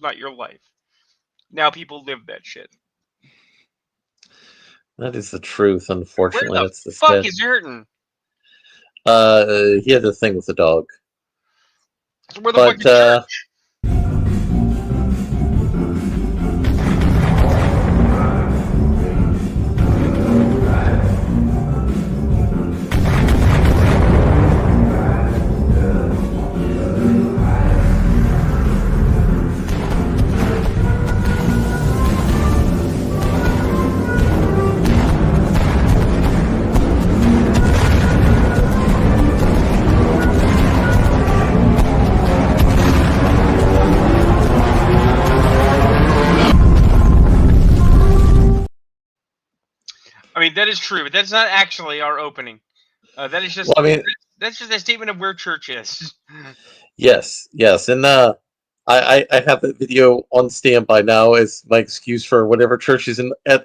not your life. Now people live that shit. That is the truth, Where unfortunately. the That's the fuck sad. is Ayrton? He had a thing with the dog. So where the fuck But, is Church? I mean, that is true, but that's not actually our opening. That is just well, I mean, that's just a statement of where Church is. yes, and I have that video on standby now as my excuse for whatever church is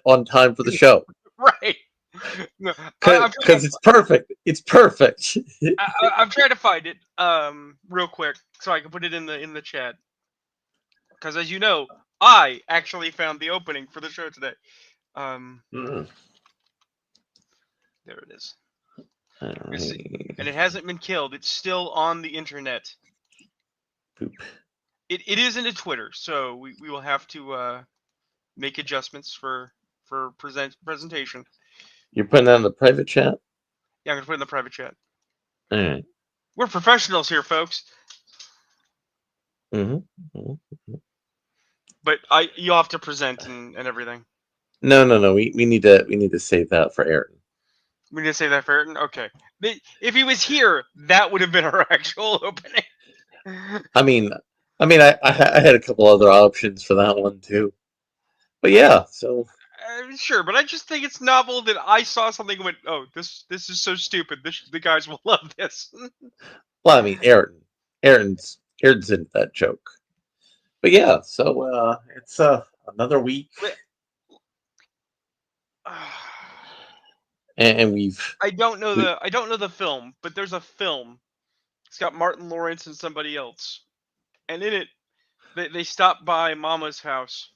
on time for the show. Right. No, Because it's perfect. It's perfect. I'm trying to find it real quick so I can put it in the chat. Because as you know, I actually found the opening for the show today. Mm. There it is. And it hasn't been killed. It's still on the internet. Poop. It is into Twitter, so we will have to make adjustments for presentation. You're putting that in the private chat? Yeah, I'm gonna put it in the private chat. All right. We're professionals here, folks. Mm-hmm. But you'll have to present and everything. No. We need to save that for Aaron. We need to say that for Ayrton? Okay. If he was here, that would have been our actual opening. I mean, I had a couple other options for that one too. But yeah, so Sure, but I just think it's novel that I saw something and went, "Oh, this is so stupid. The guys will love this." well, I mean, Aaron's into that joke. But yeah, so it's another week, and we've I don't know the film, but there's a film. It's got Martin Lawrence and somebody else, and in it, they stop by Mama's house.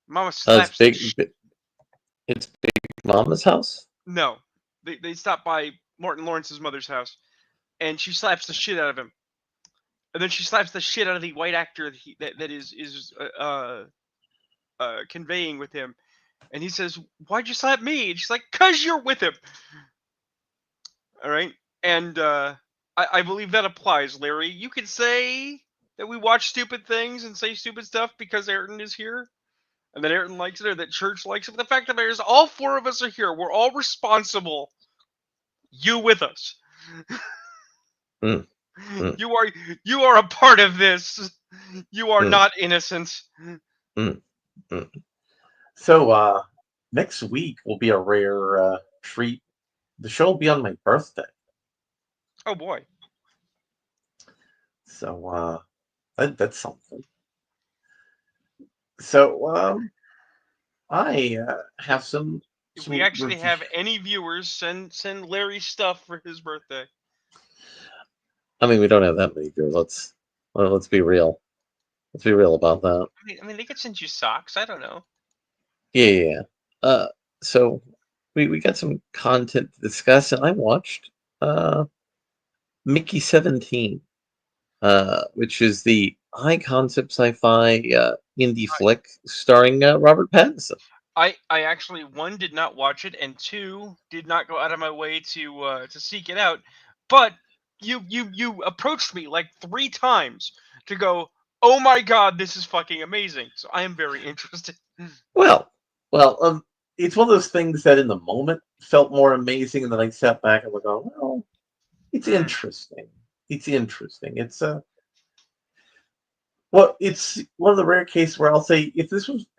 Mama it's slaps. it's Big Mama's house. No, they stop by Martin Lawrence's mother's house, and she slaps the shit out of him. And then she slaps the shit out of the white actor that is conveying with him, and he says, "Why'd you slap me?" And she's like, "Cause you're with him." All right, and I believe that applies, Larry. You could say that we watch stupid things and say stupid stuff because Ayrton is here, and that Ayrton likes it, or that Church likes it. But the fact of the matter is, all four of us are here. We're all responsible. You with us. Mm. You are a part of this. You are not innocent. So next week will be a rare treat. The show will be on my birthday. Oh boy. So that's something. So I have some. If we actually have any viewers, send Larry stuff for his birthday. I mean, we don't have that many viewers. Let's be real. Let's be real about that. I mean, they could send you socks. I don't know. Yeah. So we got some content to discuss, and I watched Mickey 17, which is the high concept sci-fi indie flick starring Robert Pattinson. I actually, one, did not watch it, and two, did not go out of my way to seek it out. But you approached me like 3 times to go, "Oh my god, this is fucking amazing!" So I am very interested. Well, it's one of those things that in the moment felt more amazing, and then I sat back and was going, well, it's interesting. It's interesting. It's well, it's one of the rare cases where I'll say if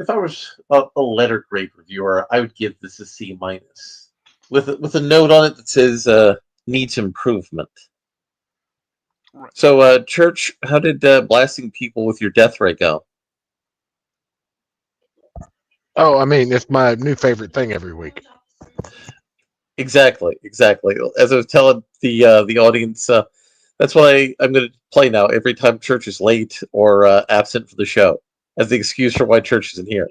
I was a letter grade reviewer, I would give this a C minus with a note on it that says needs improvement. Right. So, Church, how did blasting people with your death ray go? Oh, I mean, it's my new favorite thing every week. Exactly. As I was telling the audience That's why I'm going to play now every time Church is late or absent for the show as the excuse for why Church isn't here.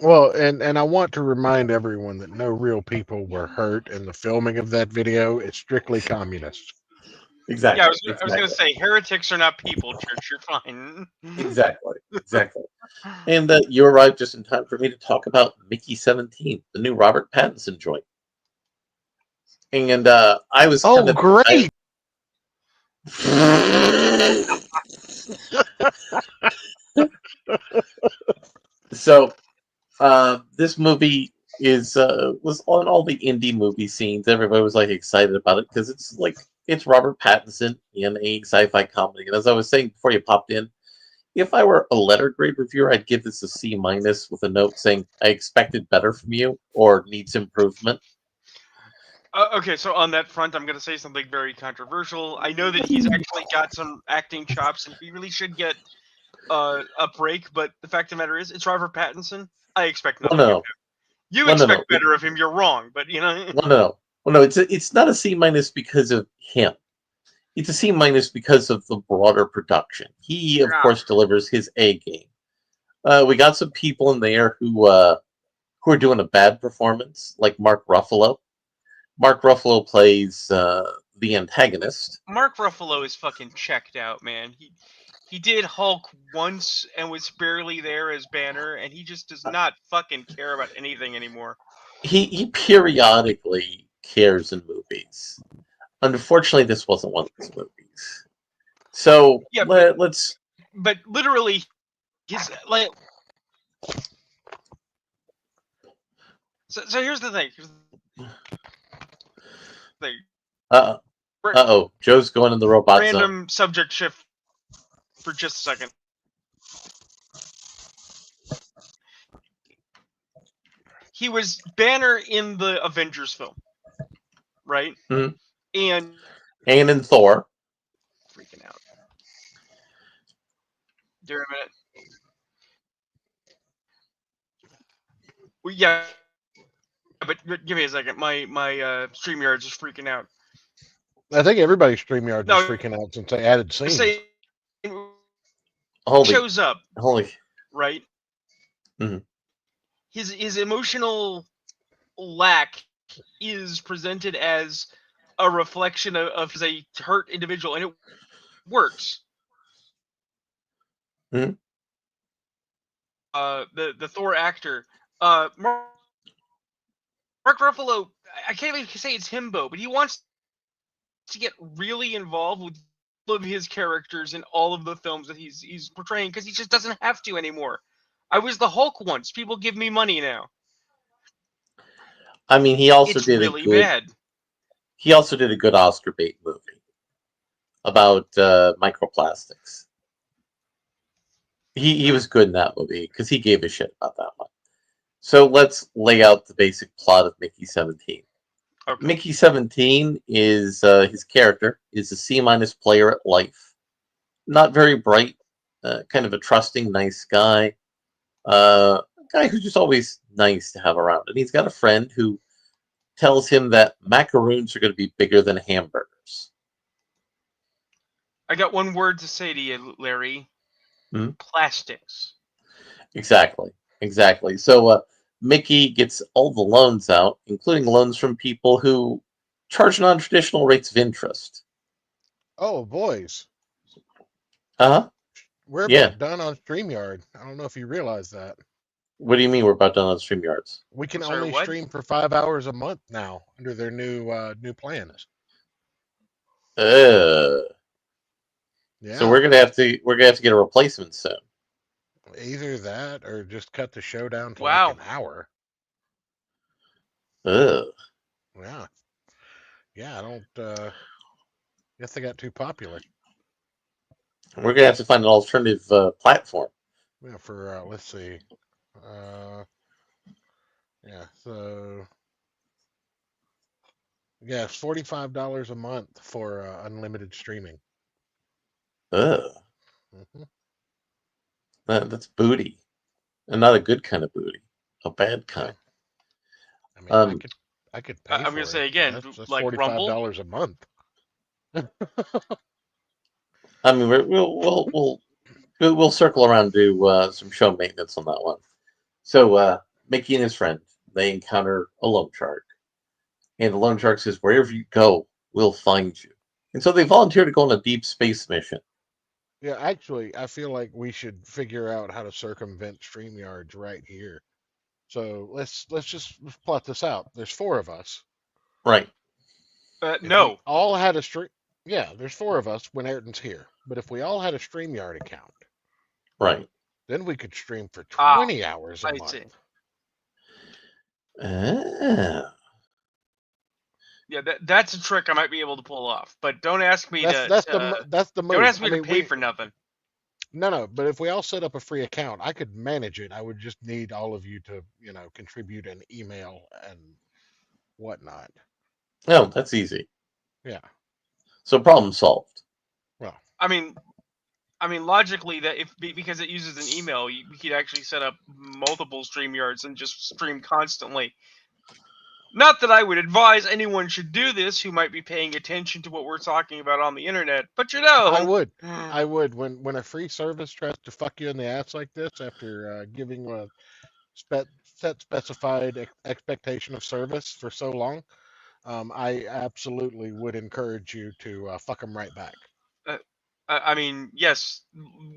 Well, and I want to remind everyone that no real people were hurt in the filming of that video. It's strictly communist. Exactly. Yeah, I was exactly. going to say heretics are not people, Church. You're fine. Exactly. And you arrived just in time for me to talk about Mickey 17, the new Robert Pattinson joint. And I was kind Oh, of great! So this movie is was on all the indie movie scenes. Everybody was like excited about it because it's Robert Pattinson in a sci-fi comedy. And as I was saying before you popped in, if I were a letter grade reviewer, I'd give this a C minus with a note saying I expected better from you or needs improvement. Okay, so on that front, I'm going to say something very controversial. I know that he's actually got some acting chops, and he really should get a break. But the fact of the matter is, it's Robert Pattinson. I expect Well, nothing of no, him. You well, no, expect no, better of him. You're wrong, but you know. well, no, well, no. It's not a C minus because of him. It's a C minus because of the broader production. He, of course, delivers his A game. We got some people in there who are doing a bad performance, like Mark Ruffalo. Mark Ruffalo plays the antagonist. Mark Ruffalo is fucking checked out, man. He did Hulk once and was barely there as Banner, and he just does not fucking care about anything anymore. He periodically cares in movies. Unfortunately, this wasn't one of his movies. So Yeah, let's. But literally, his like. So here's the thing. Oh, Joe's going in the robot zone. Random subject shift for just a second. He was Banner in the Avengers film, right? Mm-hmm. And in Thor. Freaking out. Give me a minute. Well, yeah, but give me a second. My StreamYard's just freaking out. I think everybody's StreamYard is freaking out since they added scenes. Say, Holy, shows up, holy, right? Mm-hmm. His emotional lack is presented as a reflection of a hurt individual, and it works. Mm-hmm. The Thor actor, Mark Ruffalo, I can't even say it's himbo, but he wants to get really involved with all of his characters in all of the films that he's portraying because he just doesn't have to anymore. I was the Hulk once. People give me money now. I mean, he also It's did really a good. bad. He also did a good Oscar bait movie about microplastics. He was good in that movie because he gave a shit about that one. So let's lay out the basic plot of Mickey 17. Okay. Mickey 17 is his character is a C minus player at life. Not very bright, kind of a trusting, nice guy. A guy who's just always nice to have around. And he's got a friend who tells him that macaroons are going to be bigger than hamburgers. I got one word to say to you, Larry. Hmm? Plastics. Exactly. So Mickey gets all the loans out, including loans from people who charge non-traditional rates of interest. Oh, boys. Uh-huh. We're Yeah. about done on StreamYard. I don't know if you realize that. What do you mean we're about done on StreamYards? We can Sorry, only what? stream for 5 hours a month now under their new plans. Yeah. So we're gonna have to get a replacement soon. Either that or just cut the show down to Wow. like an hour. Ugh. Yeah, I don't guess they got too popular. We're gonna have to find an alternative platform. Yeah, for let's see. Yeah, so yeah, it's $45 a month for unlimited streaming. Ugh. Mm-hmm. That's booty, and not a good kind of booty, a bad kind. Yeah. I mean, I could pay. I'm gonna say again, That's like $45 Rumble. a month. I mean, we'll circle around to do some show maintenance on that one. So Mickey and his friend, they encounter a loan shark, and the loan shark says, "Wherever you go, we'll find you." And so they volunteer to go on a deep space mission. Yeah, actually, I feel like we should figure out how to circumvent StreamYards right here. So let's just plot this out. There's four of us. Right, If we No. all had a stream, yeah, there's four of us when Ayrton's here. But if we all had a StreamYard account, right. then we could stream for Ah, 20 hours a I see. month. Ah. Yeah, that's a trick I might be able to pull off. But don't ask me That's to. that's the Don't move. ask me I to mean, pay for nothing. no. But if we all set up a free account, I could manage it. I would just need all of you to, contribute an email and whatnot. No, that's easy. Yeah. So problem solved. Well, I mean, logically, that because it uses an email, we could actually set up multiple StreamYards and just stream constantly. Not that I would advise anyone should do this who might be paying attention to what we're talking about on the internet, but I would. I would. When a free service tries to fuck you in the ass like this after giving a set specified expectation of service for so long, I absolutely would encourage you to fuck them right back. I mean, yes,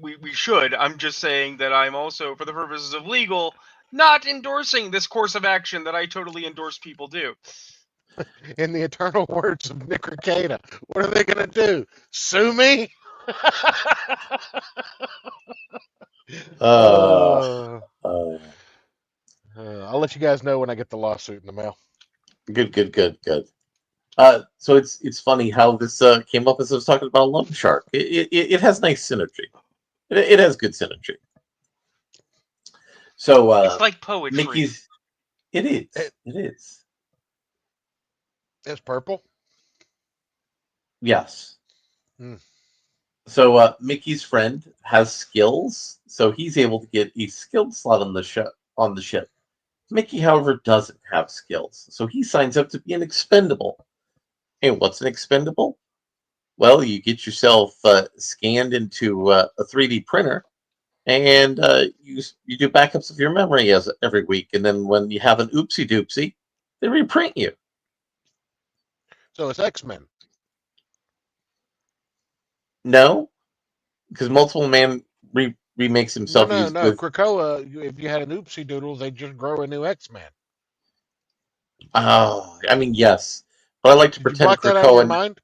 we should. I'm just saying that I'm also, for the purposes of legal, not endorsing this course of action that I totally endorse people do. In the eternal words of Nick Ricada, what are they going to do? Sue me? Uh, uh, I'll let you guys know when I get the lawsuit in the mail. good. So it's funny how this came up as I was talking about a loan shark. It has nice synergy. It has good synergy. So It's like poetry. Mickey's. It is. It's purple. Yes. Hmm. So Mickey's friend has skills, so he's able to get a skilled slot on the ship. Mickey, however, doesn't have skills, so he signs up to be an expendable. And what's an expendable? Well, you get yourself scanned into a 3D printer, and you do backups of your memory as every week. And then when you have an oopsie doopsie, they reprint you. So it's X-Men. No, because Multiple Man remakes himself No. with. Krakoa, if you had an oopsie doodle, they just grow a new X-Man. Oh, I mean, yes, but I like to Did you pretend block that out of your Krakoa. mind?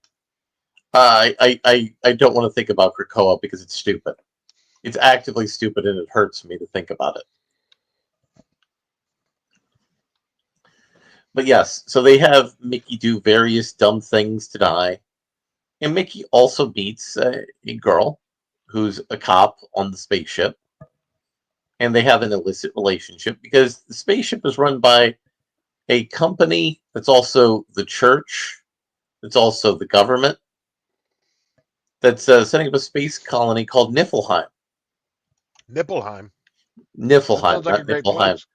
I don't want to think about Krakoa because it's stupid. It's actively stupid, and it hurts me to think about it. But yes, so they have Mickey do various dumb things to die, and Mickey also meets a girl who's a cop on the spaceship, and they have an illicit relationship because the spaceship is run by a company that's also the church, that's also the government, that's setting up a space colony called Niflheim. Nipplheim. That Niflheim, sounds like a not great Niflheim. place.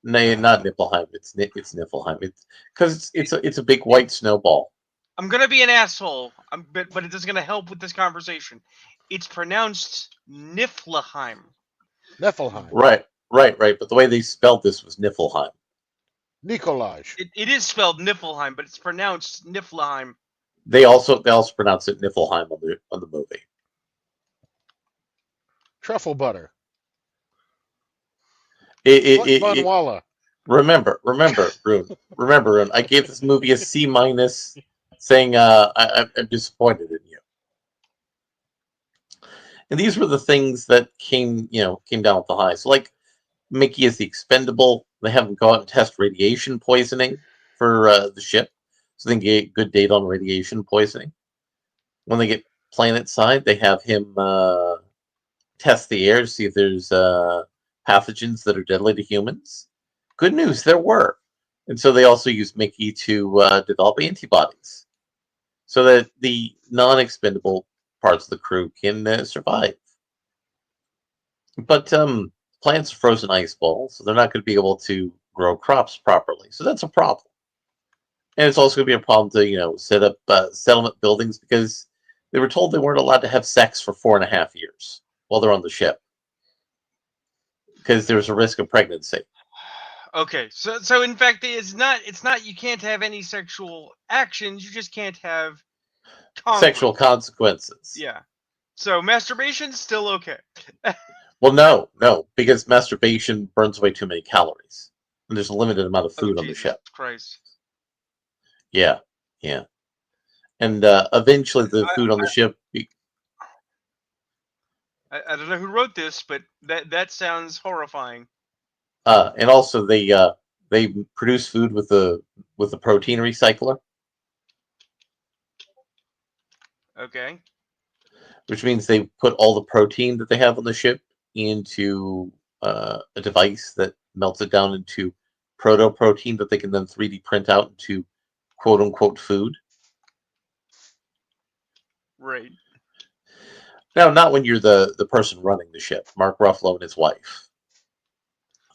No, not Niflheim. It's Niflheim. It's because it's a big white snowball. I'm gonna be an asshole, but it is gonna help with this conversation. It's pronounced Niflheim. Niflheim. Right. But the way they spelled this was Niflheim. Nicolaj. It is spelled Niflheim, but it's pronounced Niflheim. They also pronounce it Niflheim on the movie. Truffle butter. It Walla. remember, Rune. I gave this movie a C minus, saying I'm disappointed in you. And these were the things that came down with the highs. So like Mickey is the expendable. They have him go out and test radiation poisoning for the ship, so they can get good data on radiation poisoning. When they get planet side, they have him test the air to see if there's pathogens that are deadly to humans. Good news, there were. And so they also used Mickey to develop antibodies so that the non-expendable parts of the crew can survive. But plants are frozen ice balls, so they're not going to be able to grow crops properly. So that's a problem. And it's also going to be a problem to set up settlement buildings because They were told they weren't allowed to have sex for 4.5 years while they're on the ship because there's a risk of pregnancy. Okay, so in fact, it's not you can't have any sexual actions. You just can't have Sexual consequences. Yeah. So masturbation's still okay. Well, no, because masturbation burns away too many calories, and there's a limited amount of food on the ship. Christ. Yeah. And eventually, the food on the ship. I don't know who wrote this, but that sounds horrifying. And also, they produce food with the protein recycler. Okay. Which means they put all the protein that they have on the ship into a device that melts it down into proto-protein that they can then 3D print out into quote-unquote food. Right. Now, not when you're the person running the ship, Mark Ruffalo and his wife.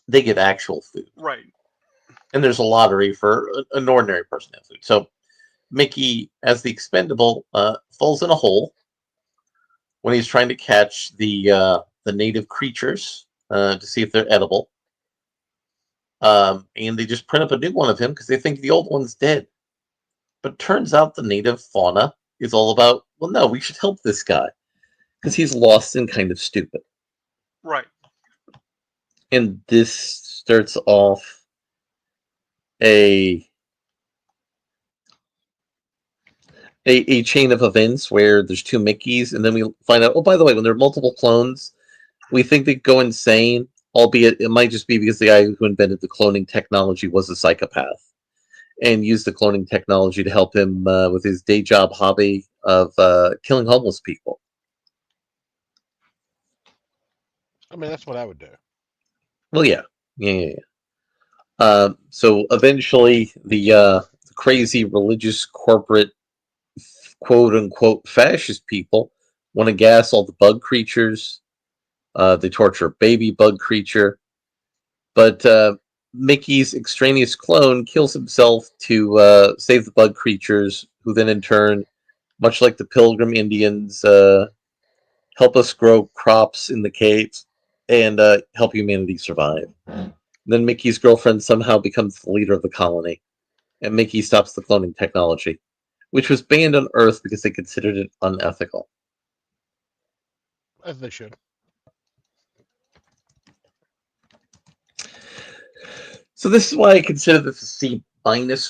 They get actual food. Right. And there's a lottery for an ordinary person to have food. So Mickey, as the expendable, falls in a hole when he's trying to catch the native creatures to see if they're edible. And they just print up a new one of him because they think the old one's dead. But turns out the native fauna is all about, well, no, we should help this guy because he's lost and kind of stupid. Right. And this starts off a chain of events where there's two Mickeys, and then we find out, oh, by the way, when there are multiple clones, we think they go insane, albeit it might just be because the guy who invented the cloning technology was a psychopath and used the cloning technology to help him with his day job hobby of killing homeless people. I mean, that's what I would do. Well, yeah. So eventually, the crazy religious corporate quote-unquote fascist people want to gas all the bug creatures. They torture a baby bug creature. But Mickey's extraneous clone kills himself to save the bug creatures, who then in turn, much like the Pilgrim Indians, help us grow crops in the caves and help humanity survive. And then Mickey's girlfriend somehow becomes the leader of the colony, and Mickey stops the cloning technology, which was banned on Earth because they considered it unethical. As they should. So this is why I consider this a C-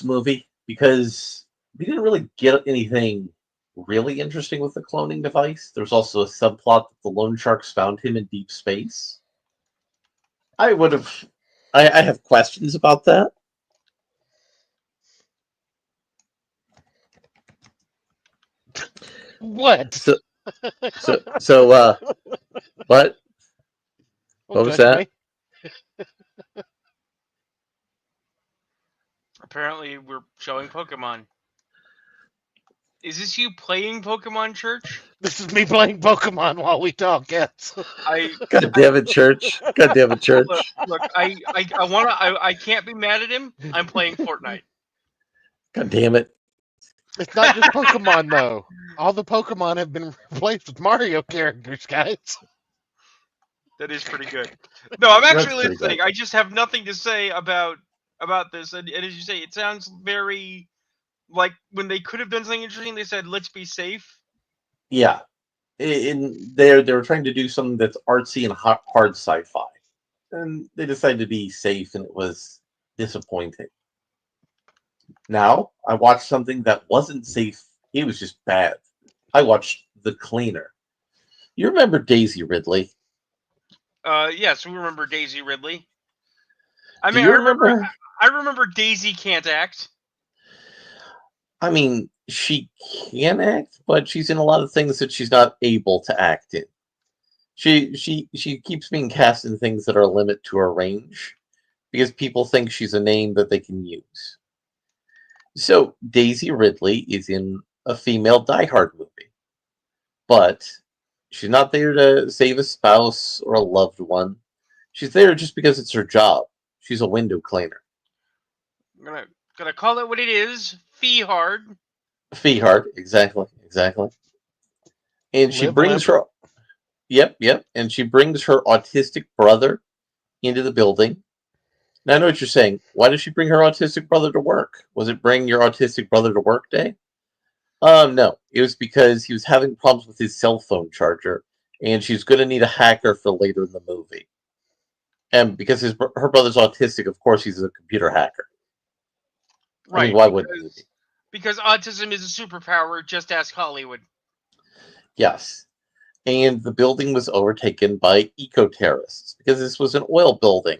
movie, because we didn't really get anything really interesting with the cloning device. There's also a subplot that the loan sharks found him in deep space. I have questions about that. What? So what? What was that? Apparently, we're showing Pokemon. Is this you playing Pokemon, Church? This is me playing Pokemon while we talk. Yes. God damn it, Church! God damn it, Church! Look, I can't be mad at him. I'm playing Fortnite. God damn it! It's not just Pokemon though. All the Pokemon have been replaced with Mario characters, guys. That is pretty good. No, I'm actually That's pretty listening. I just have nothing to say about this. And as you say, it sounds very like when they could have done something interesting. They said, "Let's be safe." Yeah, they were trying to do something that's artsy and hard sci-fi, and they decided to be safe, and it was disappointing. Now I watched something that wasn't safe. It was just bad. I watched The Cleaner. You remember Daisy Ridley? Yes, we remember Daisy Ridley. I Do mean, you remember? I remember Daisy can't act. I mean, she can act, but she's in a lot of things that she's not able to act in. She keeps being cast in things that are a limit to her range because people think she's a name that they can use. So Daisy Ridley is in a female Die Hard movie, but she's not there to save a spouse or a loved one. She's there just because it's her job. She's a window cleaner. I'm gonna call it what it is. Fee hard. Fee hard, exactly. And she Live brings limp. her. Yep. And she brings her autistic brother into the building. Now I know what you're saying. Why does she bring her autistic brother to work? Was it bring your autistic brother to work day? No. It was because he was having problems with his cell phone charger, and she's going to need a hacker for later in the movie. And because her brother's autistic, of course he's a computer hacker. I mean, Right, why wouldn't he be? because autism is a superpower. Just ask Hollywood. Yes. And the building was overtaken by eco-terrorists because this was an oil building.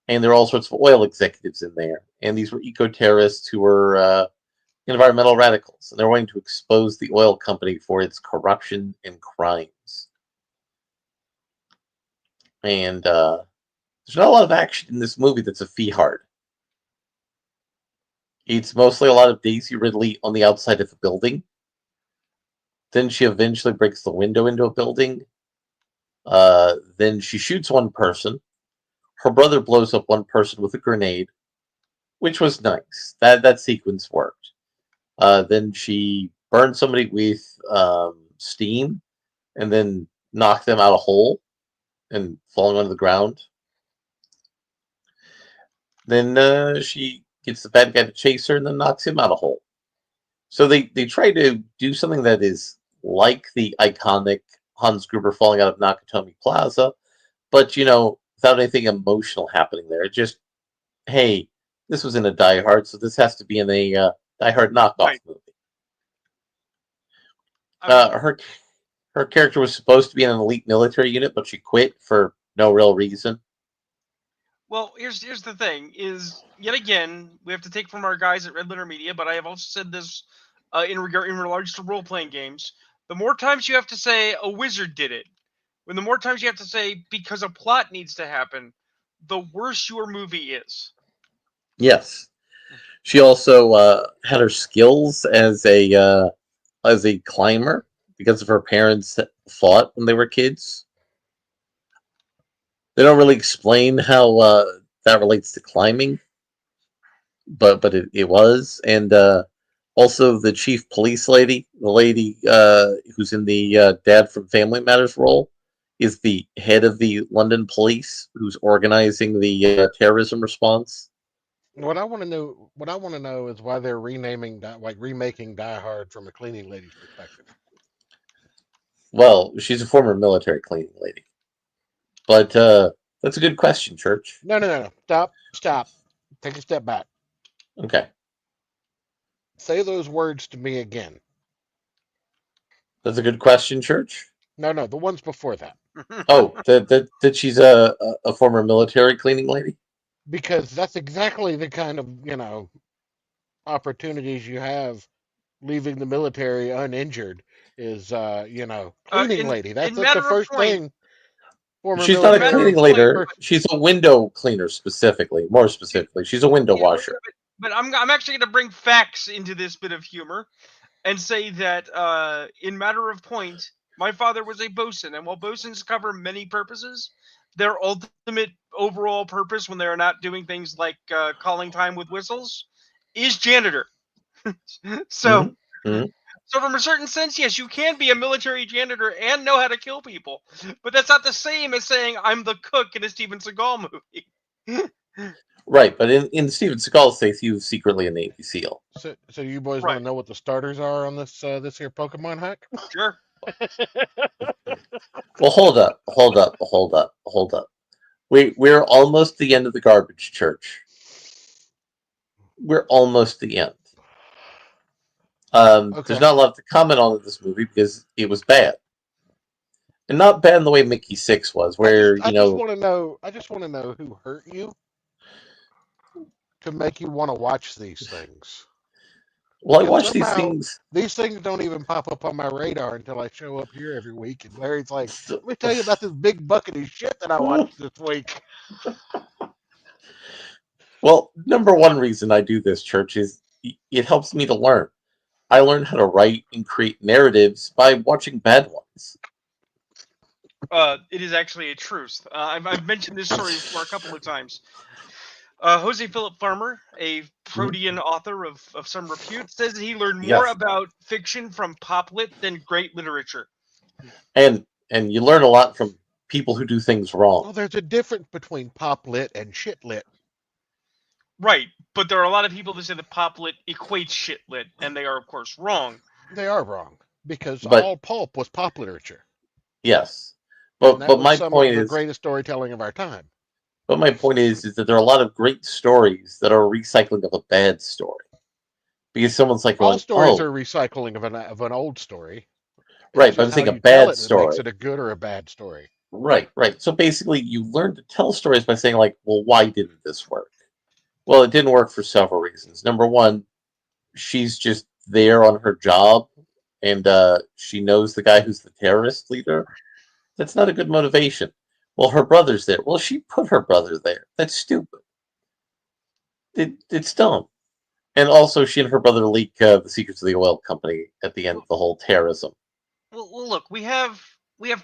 And there were all sorts of oil executives in there. And these were eco-terrorists who were environmental radicals. And they're wanting to expose the oil company for its corruption and crimes. And there's not a lot of action in this movie that's a fee hard. It's mostly a lot of Daisy Ridley on the outside of the building. Then she eventually breaks the window into a building. Then she shoots one person. Her brother blows up one person with a grenade, which was nice. That sequence worked. Then she burned somebody with steam, and then knocked them out a hole and falling onto the ground. Then she gets the bad guy to chase her, and then knocks him out a hole. So they try to do something that is like the iconic Hans Gruber falling out of Nakatomi Plaza, but without anything emotional happening there. It just, hey, this was in a Die Hard, so this has to be in a Die Hard knockoff Right. movie. I mean, Her character was supposed to be in an elite military unit, but she quit for no real reason. well, here's the thing: is yet again we have to take from our guys at Red Letter Media, but I have also said this in regards to role playing games. The more times you have to say a wizard did it, when the more times you have to say because a plot needs to happen, the worse your movie is. Yes, she also had her skills as a climber because of her parents fought when they were kids. They don't really explain how that relates to climbing, but it was. And also the chief police lady, the lady who's in the Dad from Family Matters role, is the head of the London police who's organizing the terrorism response. What I want to know is why they're remaking Die Hard from a cleaning lady's perspective. Well, she's a former military cleaning lady. But that's a good question, Church. No. Stop. Take a step back. Okay. Say those words to me again. That's a good question, Church. No, the ones before that. Oh, that she's a former military cleaning lady? Because that's exactly the kind of, opportunities you have leaving the military uninjured is, cleaning lady. That's In the matter of first point, thing former She's not a matter of cleaning military. point, lady. She's a window cleaner specifically. More specifically, she's a window yeah, washer. but I'm actually going to bring facts into this bit of humor and say that in matter of point, my father was a bosun, and while bosuns cover many purposes, their ultimate overall purpose when they are not doing things like calling time with whistles is janitor. So, Mm-hmm. so from a certain sense, yes, you can be a military janitor and know how to kill people, but that's not the same as saying I'm the cook in a Steven Seagal movie. Right, but in Steven Seagal's case, he was secretly a Navy SEAL. So you boys want Right. to know what the starters are on this here Pokemon hack? Sure. Well, hold up. We're almost the end of the garbage church. We're almost the end. There's Okay. not a lot to comment on in this movie because it was bad, and not bad in the way Mickey Six was, where I just want to know. I just want to know who hurt you to make you want to watch these things. Well, I Because watch these somehow things. these things don't even pop up on my radar until I show up here every week. And Larry's like, So, "Let me tell you about this big bucket of shit that I watched this week." well, number one reason I do this, church, is it helps me to learn. I learn how to write and create narratives by watching bad ones. It is actually a truth. I've mentioned this story before a couple of times. Jose Philip Farmer, a Protean author of some repute, says that he learned more Yes. about fiction from pop lit than great literature. and you learn a lot from people who do things wrong. Well, there's a difference between pop lit and shit lit. Right, but there are a lot of people that say that pop lit equates shit lit, and they are of course wrong. They are wrong because But all pulp was pop literature, yes, and that but was my some of point the is, greatest storytelling of our time. that there are a lot of great stories that are a recycling of a bad story because someone's like All going, stories oh, are recycling of an old story. It's right, but I'm just how saying a you tell bad it that makes story. it a good or a bad story. Right, right. So basically, you learn to tell stories by saying, like, well, why didn't this work? Well, it didn't work for several reasons. Number one, she's just there on her job, and she knows the guy who's the terrorist leader. That's not a good motivation. Well, her brother's there. Well, she put her brother there. That's stupid. It's dumb. And also, she and her brother leak the secrets of the oil company at the end of the whole terrorism. Well, look, we have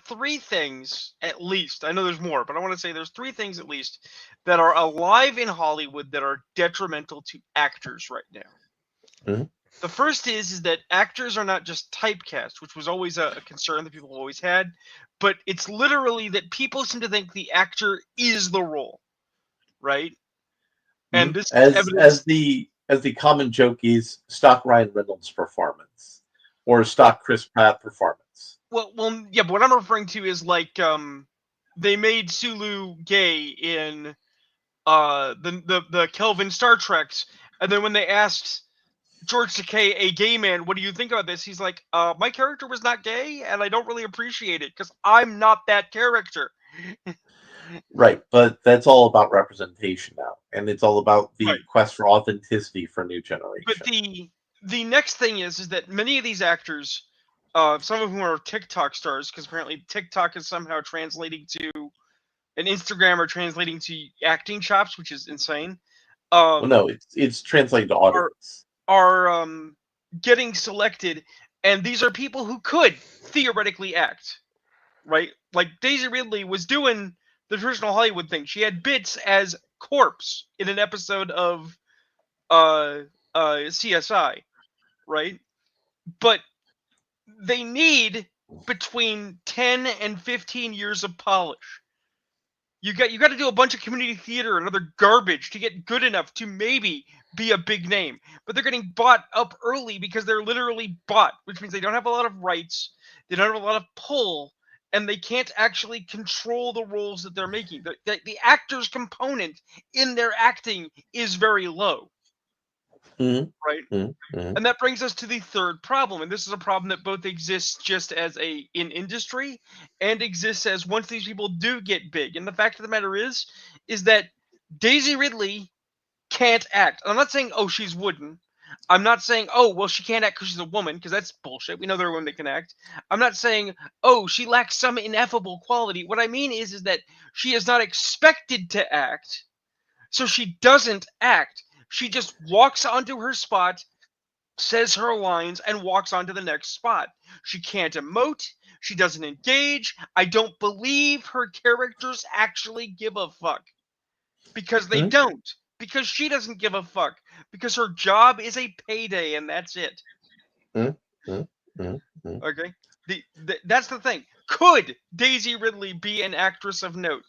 three things at least. I know there's more, but I want to say there's three things at least that are alive in Hollywood that are detrimental to actors right now. Mhm. The first is that actors are not just typecast, which was always a concern that people always had, but it's literally that people seem to think the actor is the role, right? And this is evidence. As the common joke is stock Ryan Reynolds performance or Well, stock Chris Pratt performance. yeah. But what I'm referring to is like they made Sulu gay in the Kelvin Star Treks, and then when they asked George Takei, a gay man, what do you think about this? He's like, my character was not gay, and I don't really appreciate it because I'm not that character. Right, but that's all about representation now, and it's all about Right. the quest for authenticity for new But generation. the next thing is that many of these actors, some of whom are TikTok stars, because apparently TikTok is somehow translating to an Instagram or translating to acting chops, which is insane. Well, no, it's translated to Are audience. getting selected, and these are people who could theoretically act, right? Like Daisy Ridley was doing the traditional Hollywood thing. She had bits as Corpse in an episode of uh CSI, right? But they need between 10 and 15 years of polish. You got to do a bunch of community theater and other garbage to get good enough to maybe be a big name. But they're getting bought up early because they're literally bought, which means they don't have a lot of rights, they don't have a lot of pull, and they can't actually control the roles that they're making. The actor's component in their acting is very low, Mm-hmm. right? Mm-hmm. And that brings us to the third problem, and this is a problem that both exists just as in industry and exists as once these people do get big. And the fact of the matter is that Daisy Ridley can't act. I'm not saying she's wooden. I'm not saying well she can't act because she's a woman, because that's bullshit. We know there are women that can act. I'm not saying she lacks some ineffable quality. What I mean is that she is not expected to act, so she doesn't act. She just walks onto her spot, says her lines, and walks on to the next spot. She can't emote. She doesn't engage. I don't believe her characters actually give a fuck. Because they Mm-hmm. don't. Because she doesn't give a fuck. Because her job is a payday and that's it. Mm-hmm. Mm-hmm. Okay? That's the thing. Could Daisy Ridley be an actress of note?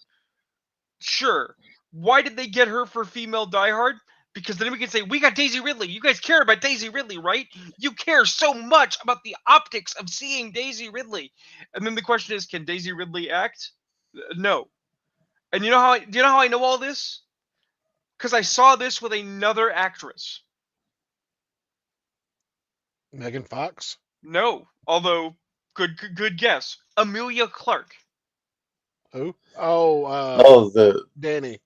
Sure. Why did they get her for female Die Hard? Because then we can say, we got Daisy Ridley. You guys care about Daisy Ridley, right? You care so much about the optics of seeing Daisy Ridley. And then the question is, can Daisy Ridley act? No. And do you know how I know all this? Because I saw this with another actress. Megan Fox? No. Although, good guess. Amelia Clark. Who? Oh, Oh, Danny.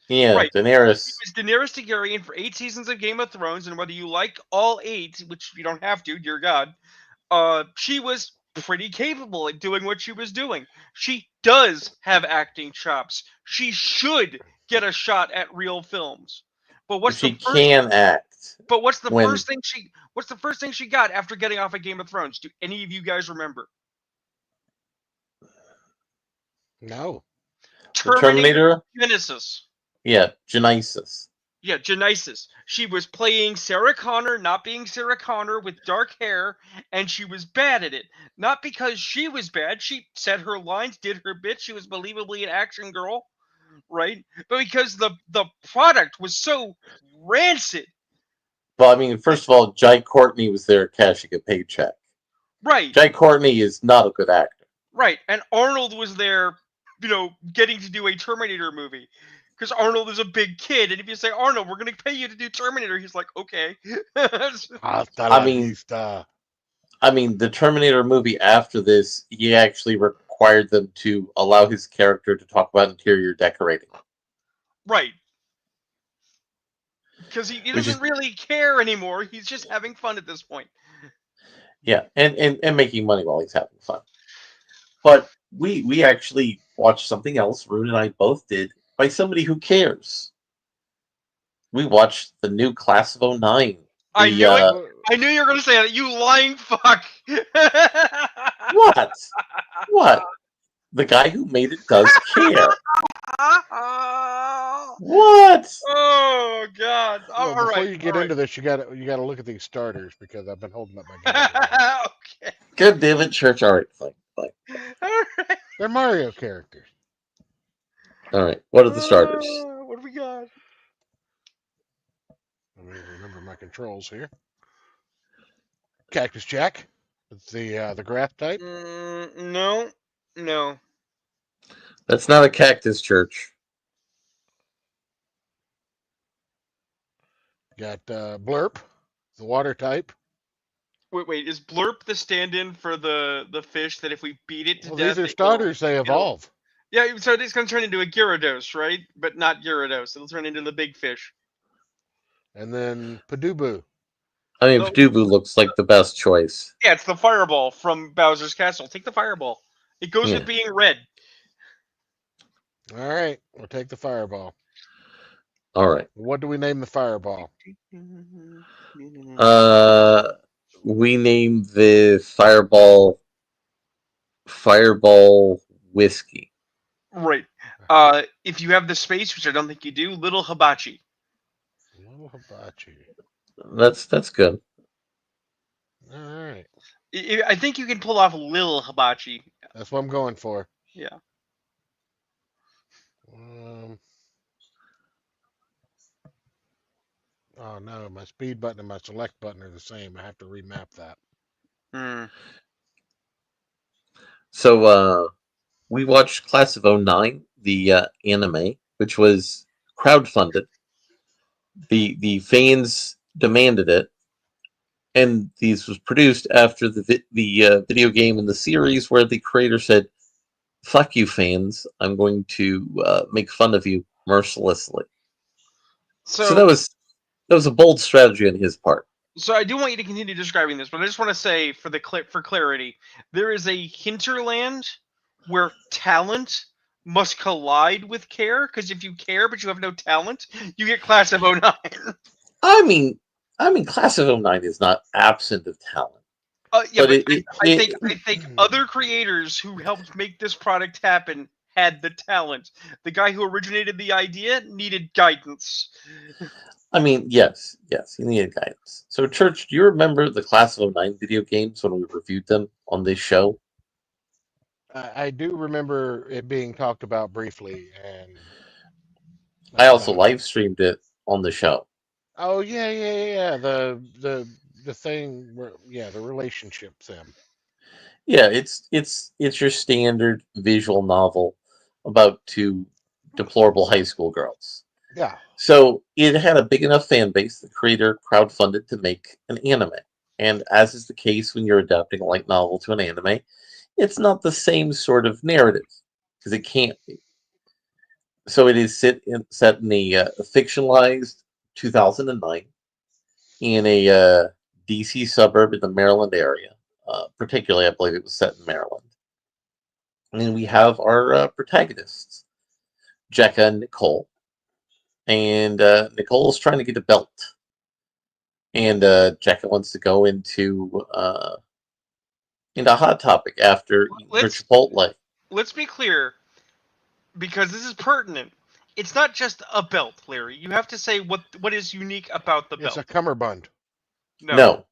Right. She Daenerys. was Daenerys Targaryen for 8 seasons of Game of Thrones, and whether you like all 8, which you don't have to, dear God, she was pretty capable at doing what she was doing. She does have acting chops. She should get a shot at real films. But But she can act what's the when first thing she got after getting off of Game of Thrones? Do any of you guys remember? No. the Terminator Terminator. Genesis. Yeah, Genesis. Yeah, Genesis. She was playing Sarah Connor, not being Sarah Connor with dark hair, and she was bad at it. Not because she was bad. She said her lines, did her bit. She was believably an action girl, right? But because the product was so rancid, Well, I mean, first of all, Jai Courtney was there cashing a paycheck. right? Jai Courtney is not a good actor. Right, and Arnold was there, getting to do a Terminator movie. Because Arnold is a big kid, and if you say, Arnold, we're going to pay you to do Terminator, he's like, okay. Hasta I la mean- vista. I mean, the Terminator movie after this, he actually required them to allow his character to talk about interior decorating. Right. Because he Which doesn't is- really care anymore. He's just having fun at this point. Yeah, and making money while he's having fun. But we actually watched something else, Rune and I both did, by somebody who cares. We watched the new Class of 09. I knew it. Well, I knew you were going to say that. You lying fuck. What? What? The guy who made it does care. What? Oh, God. well, All before right. you get all into this, you gotta look at these starters because I've been holding up my game. right. Okay. God damn it, Church. All right, fine. All right. They're Mario characters. All right, what are the starters? What do we got? Let me remember my controls here. Cactus Jack. It's the grass type. No. No. That's not a cactus, Church. Got Blurp, the water type. Wait. Is Blurp the stand-in for the fish that if we beat it to Well, death, these are starters. They evolve. Yeah, so it's going to turn into a Gyarados, right? But not Gyarados. It'll turn into the big fish. And then Padubu. I mean, No. Padubu looks like the best choice. Yeah, it's the Fireball from Bowser's Castle. Take the Fireball. It goes Yeah. with being red. All right, we'll take the Fireball. All right. What do we name the Fireball? We named the Fireball Whiskey. Right. If you have the space, which I don't think you do, Little Hibachi. Little Hibachi. That's good. All right, I think you can pull off Lil Hibachi. that's what I'm going for. Yeah. Oh no, my speed button and my select button are the same. I have to remap that. Hmm. So we watched Class of 09, the anime, which was crowdfunded. The fans demanded it, and these was produced after the video game in the series where the creator said, "Fuck you, fans! I'm going to make fun of you mercilessly." So that was a bold strategy on his part. So I do want you to continue describing this, but I just want to say for clarity, there is a hinterland where talent must collide with care. Because if you care but you have no talent, you get Class of 09. I mean, Class of 09 is not absent of talent. Yeah, But but I think other creators who helped make this product happen had the talent. The guy who originated the idea needed guidance. I mean, yes, he needed guidance. So, Church, do you remember the Class of 09 video games when we reviewed them on this show? I do remember it being talked about briefly, and I also live streamed it on the show. Oh yeah. The thing where the relationship sim. Yeah, it's your standard visual novel about two deplorable high school girls. Yeah. So it had a big enough fan base, the creator crowdfunded to make an anime. And as is the case when you're adapting a light novel to an anime, it's not the same sort of narrative, because it can't be. So it is set in a fictionalized 2009 in a DC suburb in the Maryland area. Particularly, I believe it was set in Maryland. And we have our protagonists, Jekka and Nicole. And Nicole is trying to get a belt. And Jekka wants to go into Hot Topic after her Chipotle. Let's be clear, because this is pertinent. it's not just a belt, Larry. You have to say what is unique about the It's belt. a cummerbund. No.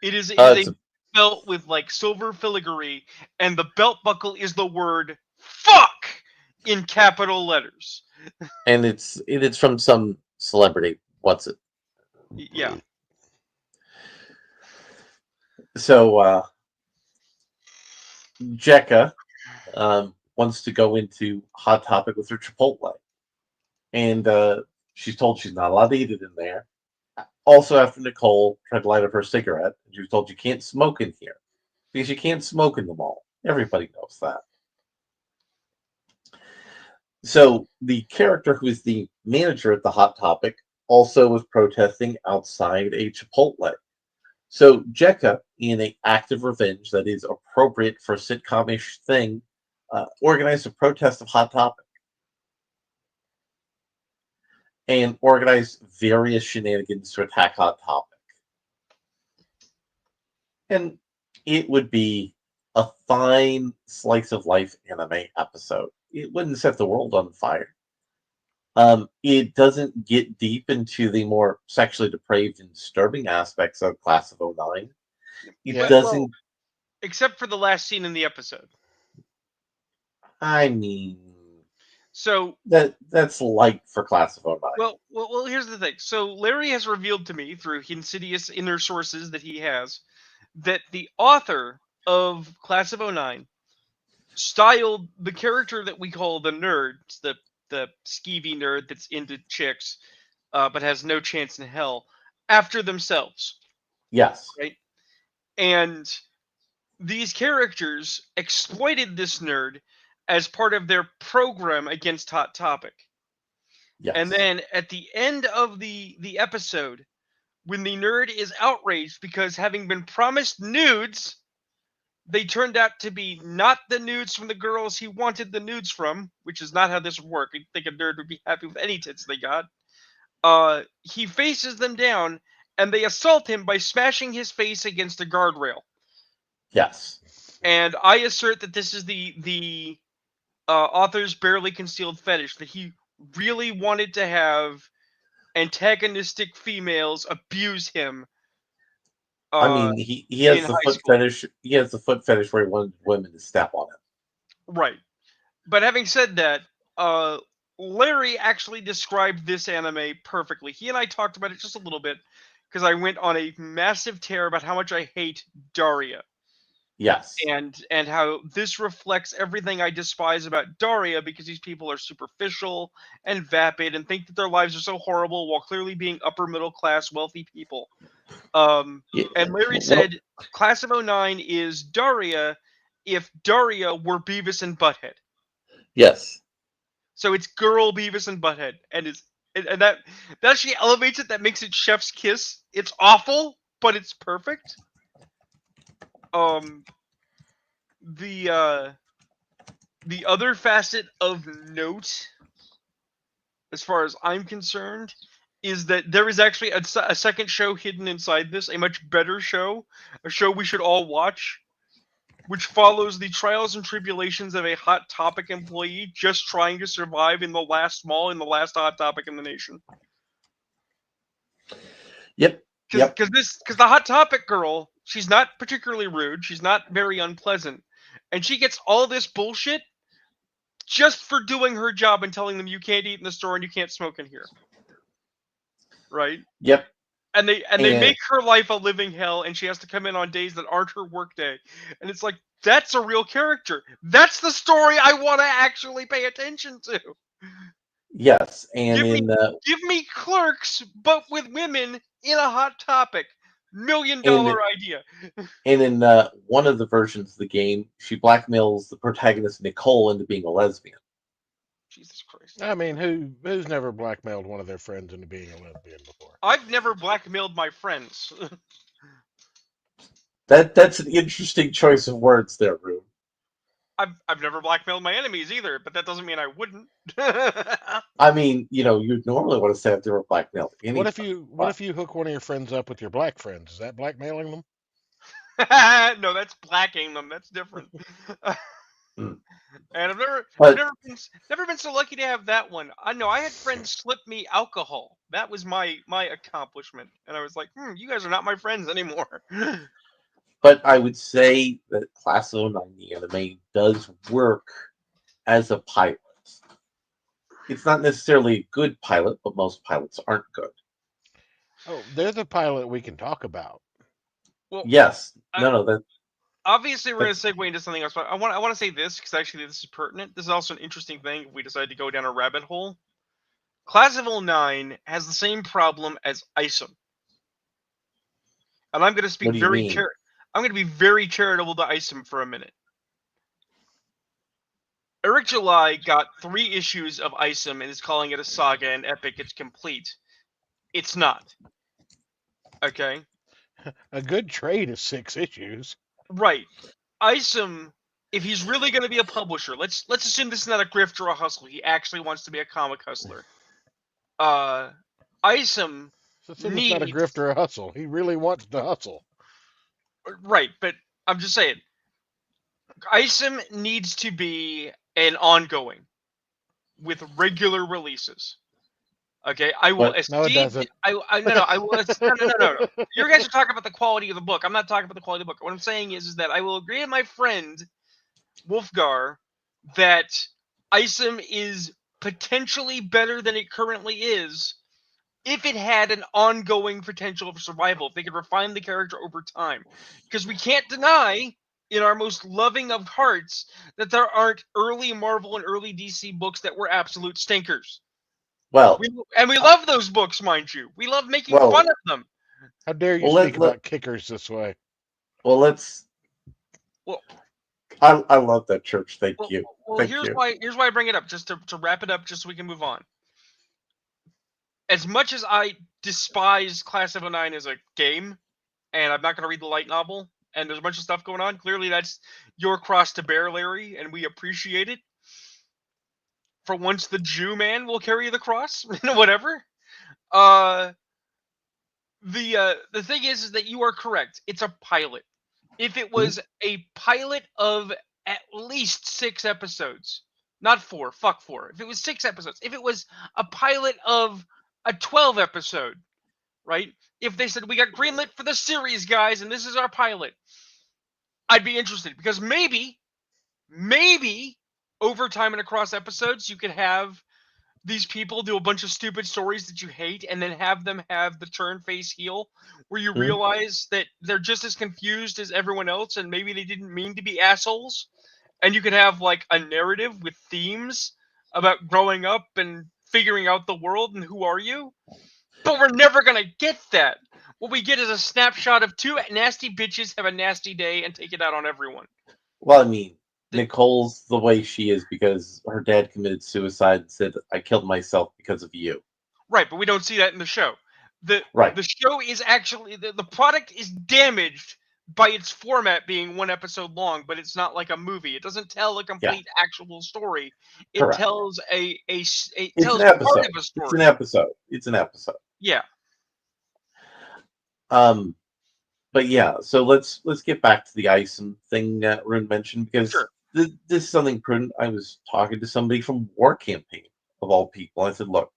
It is It's a belt with like silver filigree, and the belt buckle is the word "fuck" in capital letters. and it's from some celebrity. What's it? Yeah. So Jekka wants to go into Hot Topic with her Chipotle, and she's told she's not allowed to eat it in there. Also, after Nicole tried to light up her cigarette, she was told you can't smoke in here because you can't smoke in the mall. Everybody knows that. So the character who is the manager at the Hot Topic also was protesting outside a Chipotle. So Jekka, in an act of revenge that is appropriate for a sitcom-ish thing, organized a protest of Hot Topic and organized various shenanigans to attack Hot Topic. And it would be a fine slice of life anime episode. It wouldn't set the world on fire. It doesn't get deep into the more sexually depraved and disturbing aspects of Class of '09. It Yeah. doesn't. Except for the last scene in the episode. I mean, So that's light for Class of '09. well, here's the thing. So Larry has revealed to me through insidious inner sources that he has that the author of Class of '09 styled the character that we call the nerd, the skeevy nerd that's into chicks, but has no chance in hell, after themselves, Yes. right? And these characters exploited this nerd as part of their program against Hot Topic. Yes. And then at the end of the episode, when the nerd is outraged because having been promised nudes, they turned out to be not the nudes from the girls he wanted the nudes from, which is not how this would work. I think a nerd would be happy with any tits they got. He faces them down, and they assault him by smashing his face against a guardrail. Yes. And I assert that this is the author's barely concealed fetish, that he really wanted to have antagonistic females abuse him. I mean, he has in the high foot school. fetish. He has the foot fetish where he wanted women to step on him. Right. But having said that, Larry actually described this anime perfectly. He and I talked about it just a little bit because I went on a massive tear about how much I hate Daria. Yes. And how this reflects everything I despise about Daria, because these people are superficial and vapid and think that their lives are so horrible while clearly being upper middle class wealthy people. And Larry said Class of '09 is Daria if Daria were Beavis and Butthead. Yes. So it's girl Beavis and Butthead, and that actually elevates it. That makes it chef's kiss. It's awful, but it's perfect. The other facet of note, as far as I'm concerned, is that there is actually a second show hidden inside this, a much better show, a show we should all watch, which follows the trials and tribulations of a Hot Topic employee just trying to survive in the last mall, in the last Hot Topic in the nation. Yep. Because the Hot Topic girl, she's not particularly rude, she's not very unpleasant, and she gets all this bullshit just for doing her job and telling them you can't eat in the store and you can't smoke in here. Right? Yep. And they make her life a living hell, and she has to come in on days that aren't her work day. And it's like, that's a real character. That's the story I want to actually pay attention to. Yes, and give me Clerks, but with women in a Hot Topic. $1 million idea. And in one of the versions of the game, she blackmails the protagonist Nicole into being a lesbian. Jesus Christ. I mean, who's never blackmailed one of their friends into being a lesbian before? I've never blackmailed my friends. That's an interesting choice of words there, Rune. I've never blackmailed my enemies either, but that doesn't mean I wouldn't. I mean, you'd normally want to say if they were blackmailed. What if you hook one of your friends up with your black friends? Is that blackmailing them? No, that's blacking them. That's different. Mm. And I've But never been so lucky to have that one. I know I had friends slip me alcohol. That was my accomplishment, and I was like, you guys are not my friends anymore. but I would say that Class of '09 the anime does work as a pilot. It's not necessarily a good pilot, but most pilots aren't good. Oh, they're the pilot we can talk about. Well, Yes, I, no, that obviously we're going that's to segue into something else, but I want to say this because actually this is pertinent. This is also an interesting thing if we decide to go down a rabbit hole. Class of '09 has the same problem as ISOM, and I'm going to what speak do you very mean? I'm going to be very charitable to ISOM for a minute. Eric July got 3 issues of ISOM and is calling it a saga and epic. It's complete. It's not. Okay? A good trade is 6 issues. Right. ISOM, if he's really going to be a publisher, let's assume this is not a grift or a hustle. He actually wants to be a comic hustler. ISOM So assume it's not a needs grift or a hustle. He really wants to hustle. right, but I'm just saying ISOM needs to be an ongoing with regular releases. Okay, I will But No, it accede. doesn't. No, I will. No. You guys are talking about the quality of the book. I'm not talking about the quality of the book. What I'm saying is that I will agree with my friend Wolfgar that ISOM is potentially better than it currently is if it had an ongoing potential for survival. If they could refine the character over time, because we can't deny, in our most loving of hearts, that there aren't early Marvel and early DC books that were absolute stinkers. well, We love those books, mind you. We love making well, fun of them. How dare you well, speak about kickers this way? let's. Well, I love that church. Thank well, you, well. thank Here's you. why. Here's why I bring it up, just to wrap it up, just so we can move on. As much as I despise Class of '09 as a game, and I'm not going to read the light novel, and there's a bunch of stuff going on. Clearly, that's your cross to bear, Larry, and we appreciate it. For once, the Jew man will carry the cross, whatever. Uh, the thing is that you are correct. It's a pilot. If it Mhm. was a pilot of at least 6 episodes, not 4, fuck 4. If it was 6 episodes, if it was a pilot of a 12 episode, right? If they said we got greenlit for the series, guys, and this is our pilot, I'd be interested because maybe over time and across episodes, you could have these people do a bunch of stupid stories that you hate and then have them have the turn face heel where you Mhm. realize that they're just as confused as everyone else and maybe they didn't mean to be assholes, and you could have like a narrative with themes about growing up and figuring out the world and who are you. But we're never gonna get that. What we get is a snapshot of 2 nasty bitches have a nasty day and take it out on everyone. Well, I mean, The- Nicole's the way she is because her dad committed suicide and said, "I killed myself because of you." Right, but we don't see that in the show. The Right. the show is actually the product is damaged by its format being 1 episode long, but it's not like a movie. It doesn't tell a Yeah. complete actual story. It Correct. tells it It's an tells part episode. of a It's an story. episode. It's an episode. Yeah, Um, but yeah. So let's get back to the Ison thing that Rune mentioned because sure. this is something prudent. I was talking to somebody from War Campaign of all people. I said, "Look,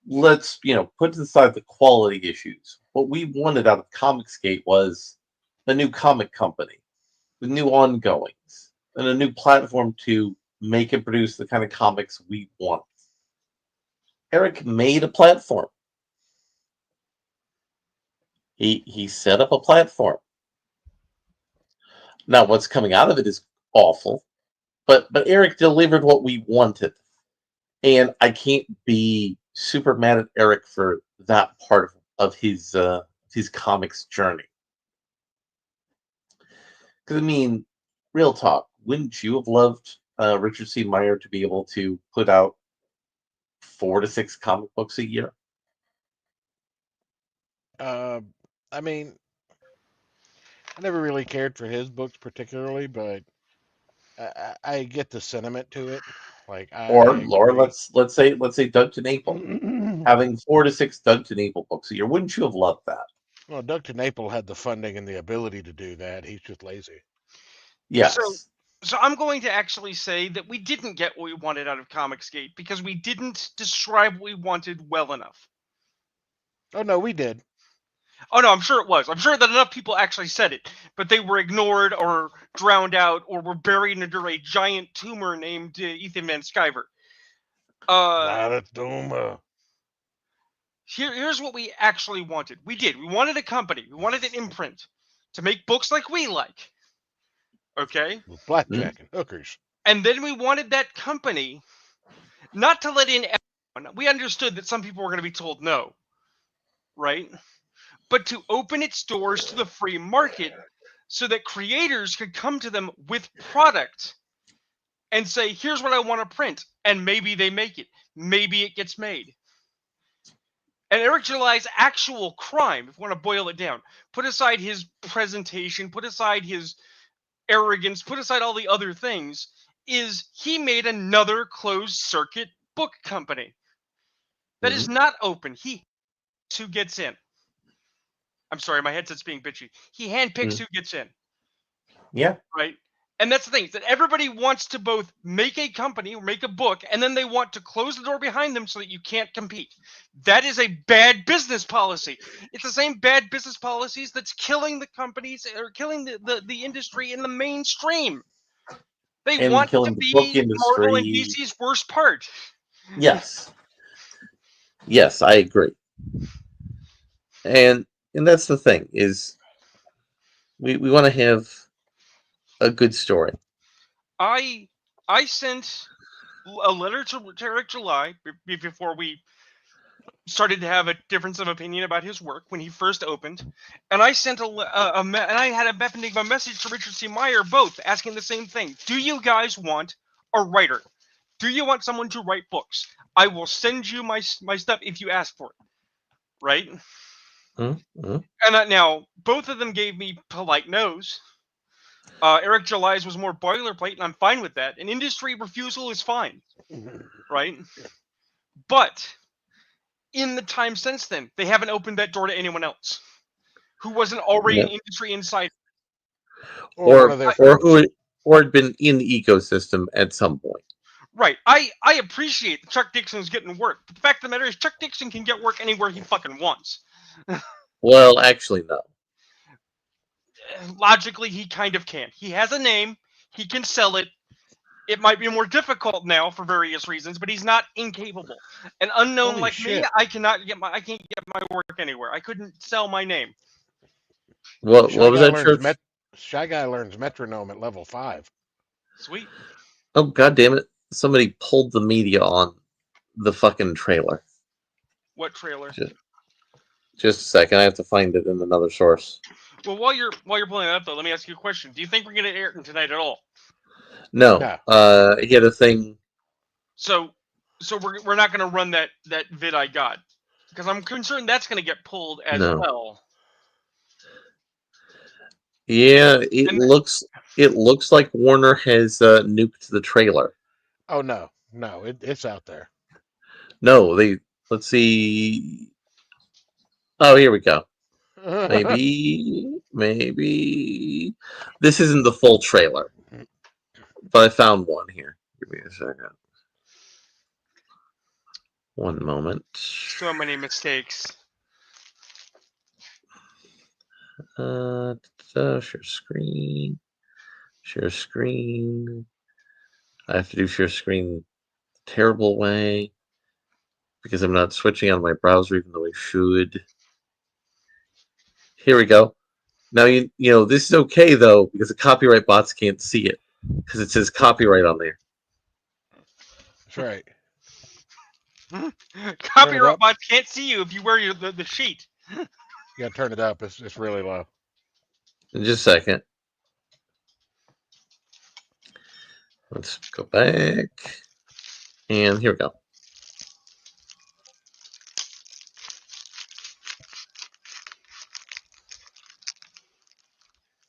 let's put aside the quality issues. What we wanted out of Comicsgate was a new comic company with new ongoings and a new platform to make and produce the kind of comics we want." Eric made a platform. He set up a platform. Now what's coming out of it is awful, but Eric delivered what we wanted. And I can't be super mad at Eric for that part of his comics journey. Because I mean, real talk, wouldn't you have loved Richard C. Meyer to be able to put out 4 to 6 comic books a year? Uh, I mean, I never really cared for his books particularly, but I get the sentiment to it. Like I Or Laura, agree. let's say Doug TenNapel having 4 to 6 Doug TenNapel books a year. Wouldn't you have loved that? Well, Doug Naple had the funding and the ability to do that. He's just lazy. So Yes. So I'm going to actually say that we didn't get what we wanted out of Comicsgate because we didn't describe what we wanted well enough. Oh no, we did. Oh no, I'm sure it was. I'm sure that enough people actually said it, but they were ignored or drowned out or were buried under a giant tumor named Ethan Van Sciver. Not a tumor. Here's what we actually wanted. We did. We wanted a company. We wanted an imprint to make books like we like. Okay? With blackjack and hookers. And then we wanted that company not to let in everyone. We understood that some people were going to be told no. Right? But to open its doors to the free market so that creators could come to them with product and say, here's what I want to print. And maybe they make it. Maybe it gets made. And Eric July's actual crime, if you want to boil it down, put aside his presentation, put aside his arrogance, put aside all the other things, is he made another closed circuit book company that is not open. He who gets in. I'm sorry, my headset's being bitchy. He handpicks who gets in. Yeah. Right? And that's the thing, that everybody wants to both make a company or make a book, and then they want to close the door behind them so that you can't compete. That is a bad business policy. It's the same bad business policies that's killing the companies or killing the industry in the mainstream. They And want to killing the book be Marvel and industry. DC's worst part. Yes. Yes, I agree. And that's the thing, is we want to have a good story. I sent a letter to Eric July before we started to have a difference of opinion about his work when he first opened, and I sent and I had a Beth Enigma message to Richard C. Meyer, both asking the same thing. Do you guys want a writer? Do you want someone to write books? I will send you my stuff if you ask for it. Right? Mm-hmm. And now both of them gave me polite no's. Eric July's was more boilerplate, and I'm fine with that. An industry refusal is fine, right? But in the time since then, they haven't opened that door to anyone else who wasn't already an industry insider. Or one of their friends. Or had been in the ecosystem at some point. Right. I appreciate that Chuck Dixon's getting work, but the fact of the matter is Chuck Dixon can get work anywhere he fucking wants. Well, actually, no. Logically, he kind of can. He has a name. He can sell it. It might be more difficult now for various reasons, but he's not incapable. An unknown Holy like shit. me, I can't get my work anywhere. I couldn't sell my name. What was that, Church? Shy Guy learns metronome at level 5. Sweet. Oh, god damn it. Somebody pulled the media on the fucking trailer. What trailer? Just a second, I have to find it in another source. Well, while you're pulling that up, though, let me ask you a question. Do you think we're going to air it tonight at all? No. He had a thing. So we're not going to run that vid I got, because I'm concerned that's going to get pulled as well. Yeah, it looks like Warner has nuked the trailer. Oh no, it's out there. No, let's see. Oh, here we go. Maybe this isn't the full trailer, but I found one here. Give me a second. One moment. So many mistakes. Share screen. Share screen. I have to do share screen the terrible way because I'm not switching on my browser, even though I should. Here we go. Now you know this is okay though because the copyright bots can't see it because it says copyright on there. That's right. Copyright bots can't see you if you wear the sheet. You gotta turn it up. It's really low. In just a second. Let's go back. And here we go.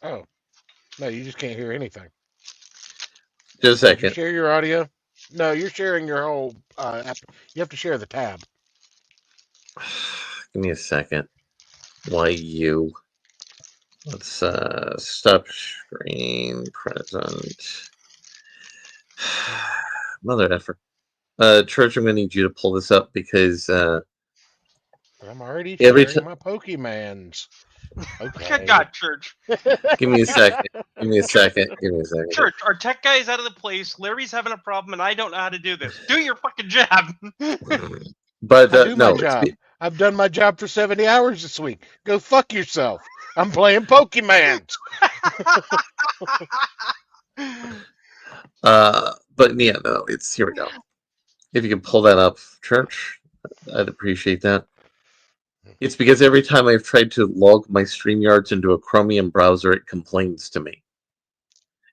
Oh. No, you just can't hear anything. Just a second. Did you share your audio? No, you're sharing your whole app. You have to share the tab. Give me a second. Why you? Let's stop screen present. Mother effer. Church, I'm going to need you to pull this up because I'm already every sharing my Pokemans. Okay. God, Church. give me a second. Give me a second. Church, our tech guy is out of the place. Larry's having a problem, and I don't know how to do this. Do your fucking job. But I do my no, job. I've done my job for 70 hours this week. Go fuck yourself. I'm playing Pokemans. but yeah, no, it's here we go. If you can pull that up, Church, I'd appreciate that. It's because every time I've tried to log my StreamYards into a Chromium browser, it complains to me,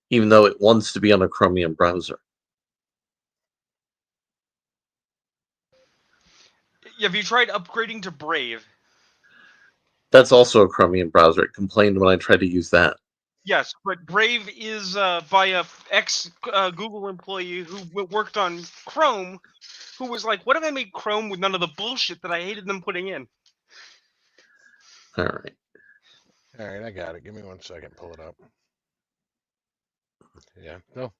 even though it wants to be on a Chromium browser. Have you tried upgrading to Brave? That's also a Chromium browser. It complained when I tried to use that. Yes, but Brave is by a ex-Google employee who worked on Chrome, who was like, what if I made Chrome with none of the bullshit that I hated them putting in? All right. All right, I got it. Give me 1 second. Pull it up. Yeah, no,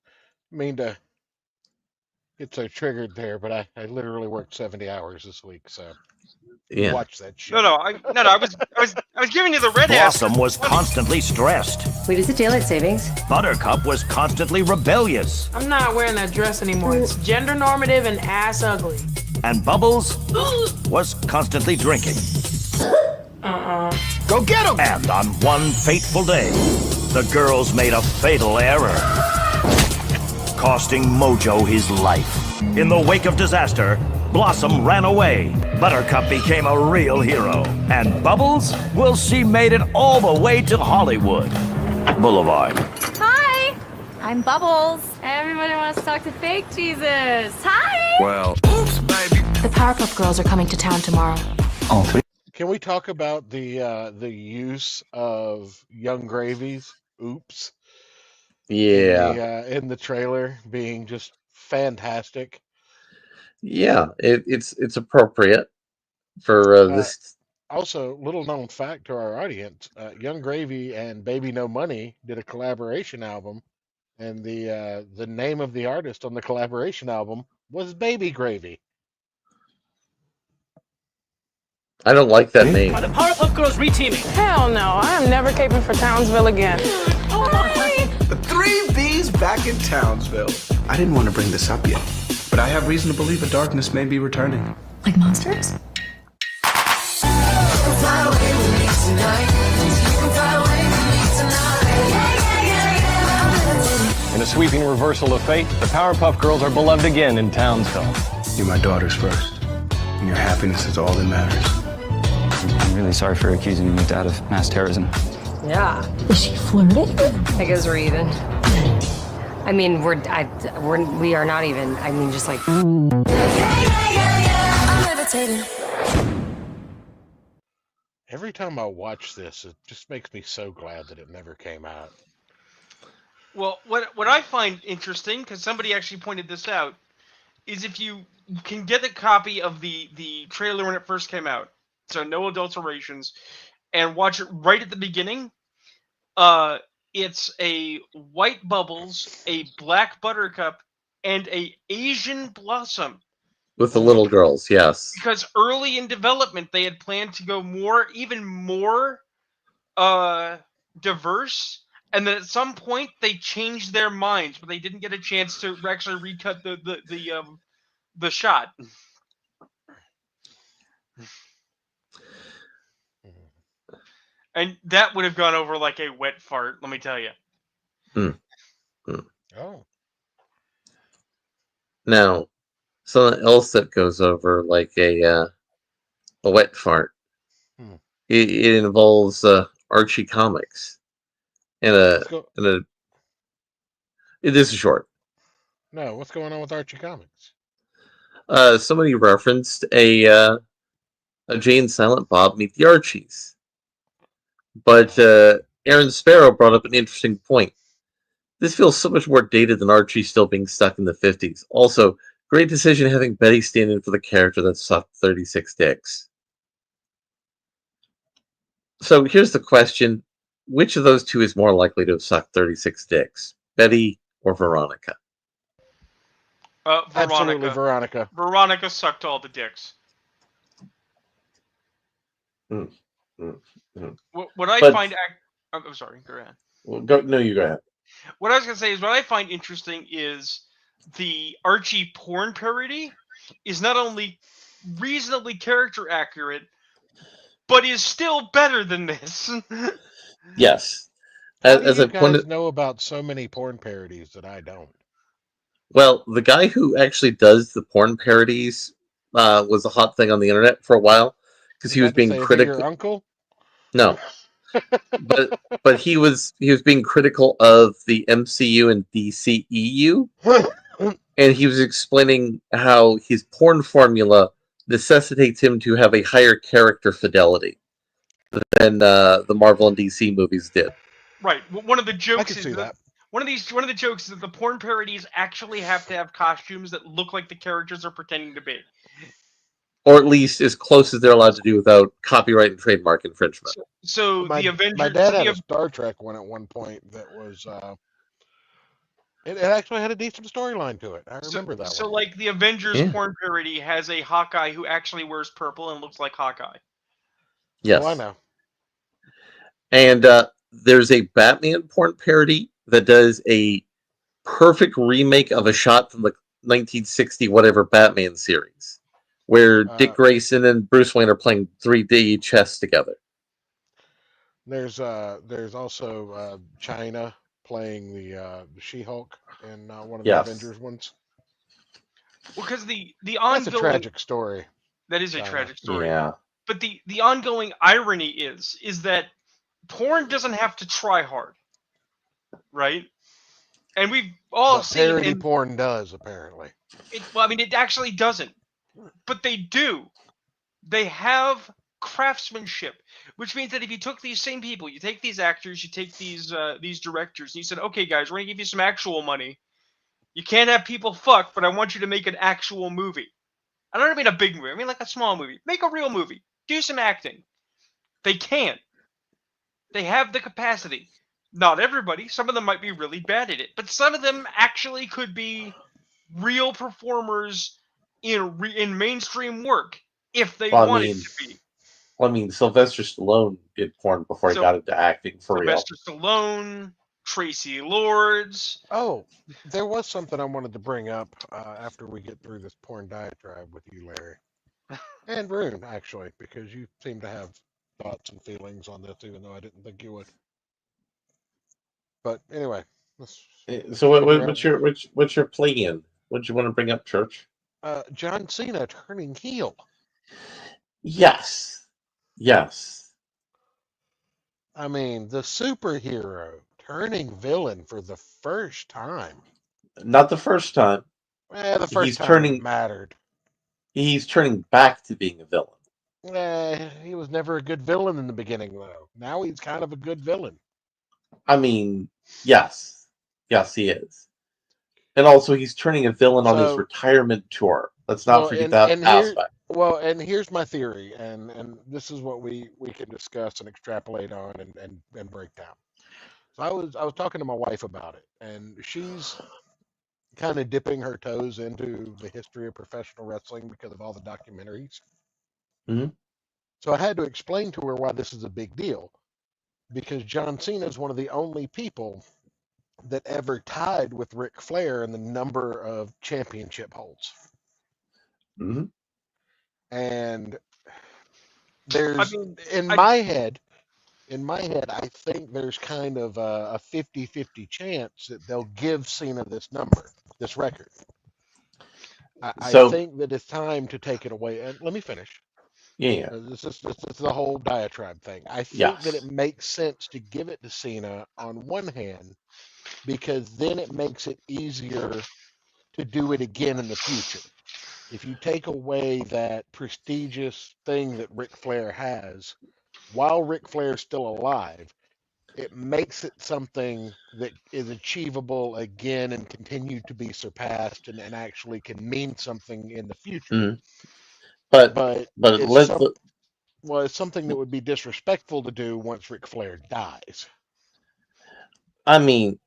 mean to get so triggered there, but I literally worked 70 hours this week, so Yeah. watch that shit. No, I was giving you the red ass. Blossom was constantly stressed. Wait, is it daylight savings? Buttercup was constantly rebellious. I'm not wearing that dress anymore. It's gender normative and ass ugly. And Bubbles was constantly drinking. Go get him! And on one fateful day, the girls made a fatal error, costing Mojo his life. In the wake of disaster, Blossom ran away. Buttercup became a real hero. And Bubbles, well, she made it all the way to Hollywood Boulevard. Hi, I'm Bubbles. Everybody wants to talk to Fake Jesus. Hi. Well, oops, baby. The Powerpuff Girls are coming to town tomorrow. All three. Can we talk about the use of Young Gravy's "Oops" Yeah. in the trailer being just fantastic? Yeah, it's appropriate for this. Also, little known fact to our audience: Young Gravy and Baby No Money did a collaboration album, and the name of the artist on the collaboration album was Baby Gravy. I don't like that name. Are the Powerpuff Girls reteaming? Hell no, I am never caping for Townsville again. The three V's back in Townsville. I didn't want to bring this up yet, but I have reason to believe a darkness may be returning. Like monsters? In a sweeping reversal of fate, the Powerpuff Girls are beloved again in Townsville. You're my daughter's first, and your happiness is all that matters. I'm really sorry for accusing my dad of mass terrorism. Yeah. Is she flirting? I guess we're even. I mean, we are not even. I mean, just like. Every time I watch this, it just makes me so glad that it never came out. Well, what I find interesting, because somebody actually pointed this out, is if you can get a copy of the trailer when it first came out, so no adulterations, and watch it right at the beginning, it's a white Bubbles, a black Buttercup, and a Asian Blossom. With the little girls, yes. Because early in development, they had planned to go even more diverse, and then at some point they changed their minds, but they didn't get a chance to actually recut the shot. And that would have gone over like a wet fart, let me tell you. Oh. Now, something else that goes over like a wet fart. It involves Archie comics, and this is short. No, what's going on with Archie comics? Somebody referenced a Jay and Silent Bob Meet the Archies, but Aaron Sparrow brought up an interesting point. This feels so much more dated than Archie still being stuck in the 50s. Also, great decision having Betty stand in for the character that sucked 36 dicks. So here's the question. Which of those two is more likely to have sucked 36 dicks? Betty or Veronica? Absolutely, Veronica. Veronica. Veronica sucked all the dicks. Mm, mm, mm. What I But- find... I'm sorry, go ahead. Well, you go ahead. What I was going to say is what I find interesting is the Archie porn parody is not only reasonably character accurate, but is still better than this. Yes. How do As you I guys pointed, know about so many porn parodies that I don't? well, the guy who actually does the porn parodies was a hot thing on the internet for a while because he was being Is he critical. your uncle? No, but he was being critical of the MCU and DCEU, and he was explaining how his porn formula necessitates him to have a higher character fidelity than the Marvel and DC movies did. Right. One of the I jokes can is see that. one of the jokes is that the porn parodies actually have to have costumes that look like the characters are pretending to be. Or at least as close as they're allowed to do without copyright and trademark infringement. So My the Avengers. my dad had a Star Trek one at one point that was. It actually had a decent storyline to it. I remember that So one. like the Avengers Yeah. porn parody has a Hawkeye who actually wears purple and looks like Hawkeye. Yes. Oh, I know. And there's a Batman porn parody that does a perfect remake of a shot from the 1960 whatever Batman series, where Dick Grayson and Bruce Wayne are playing 3D chess together. There's also China playing the She-Hulk in one of the Avengers ones. Well, because the That's ongoing a tragic story. That is a China. tragic story. Yeah. But the ongoing irony is that porn doesn't have to try hard, right? And we've all But seen parody porn does, apparently. it actually doesn't, but they do. They have craftsmanship, which means that if you took these same people, you take these actors, you take these directors, and you said, "Okay, guys, we're gonna give you some actual money. You can't have people fuck, but I want you to make an actual movie. I don't mean a big movie. I mean like a small movie. Make a real movie. Do some acting." They can't. They have the capacity. Not everybody. Some of them might be really bad at it, but some of them actually could be real performers in mainstream work if they wanted to be. Well, I mean, Sylvester Stallone did porn before he got into acting for real. Sylvester Stallone, Tracy Lords. Oh, there was something I wanted to bring up after we get through this porn diatribe with you, Larry. And Rune, actually, because you seem to have thoughts and feelings on this, even though I didn't think you would. But anyway, so what's your play in? What do you want to bring up, Church? John Cena turning heel. Yes. I mean, the superhero turning villain for the first time. Not the first time. The first time it mattered. He's turning back to being a villain. He was never a good villain in the beginning, though. Now he's kind of a good villain. I mean, yes, he is, and also he's turning a villain on his retirement tour. Let's not forget that aspect. And here's my theory, and this is what we can discuss and extrapolate on and break down. So I was talking to my wife about it, and she's kind of dipping her toes into the history of professional wrestling because of all the documentaries. Mm-hmm. So I had to explain to her why this is a big deal, because John Cena is one of the only people that ever tied with Ric Flair in the number of championship holds. Mm-hmm. And there's in my head, I think there's kind of a 50-50 chance that they'll give Cena this record. I think that it's time to take it away. And let me finish. Yeah. This is the whole diatribe thing. I think that it makes sense to give it to Cena on one hand, because then it makes it easier to do it again in the future. If you take away that prestigious thing that Ric Flair has, while Ric Flair's still alive, it makes it something that is achievable again and continue to be surpassed and actually can mean something in the future. Mm-hmm. But it's something that would be disrespectful to do once Ric Flair dies. I mean,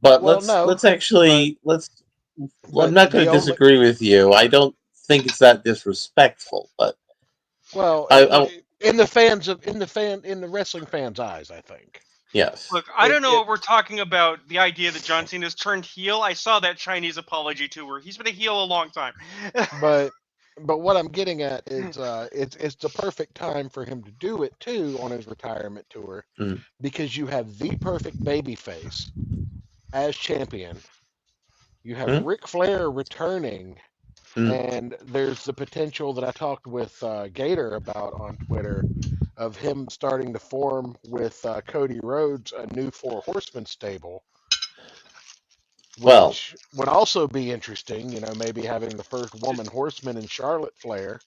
but let's I'm not going to disagree with you. I don't think it's that disrespectful, but well, I in the wrestling fans' eyes, I think. yes. Look, I don't know what we're talking about. The idea that John Cena's turned heel. I saw that Chinese apology tour. He's been a heel a long time. But what I'm getting at is it's the perfect time for him to do it too on his retirement tour Mm. because you have the perfect baby face as champion. You have Mm. Ric Flair returning, and there's the potential that I talked with Gator about on Twitter of him starting to form with Cody Rhodes a new Four Horsemen stable, Well, which would also be interesting. You know, maybe having the first woman horseman in Charlotte Flair.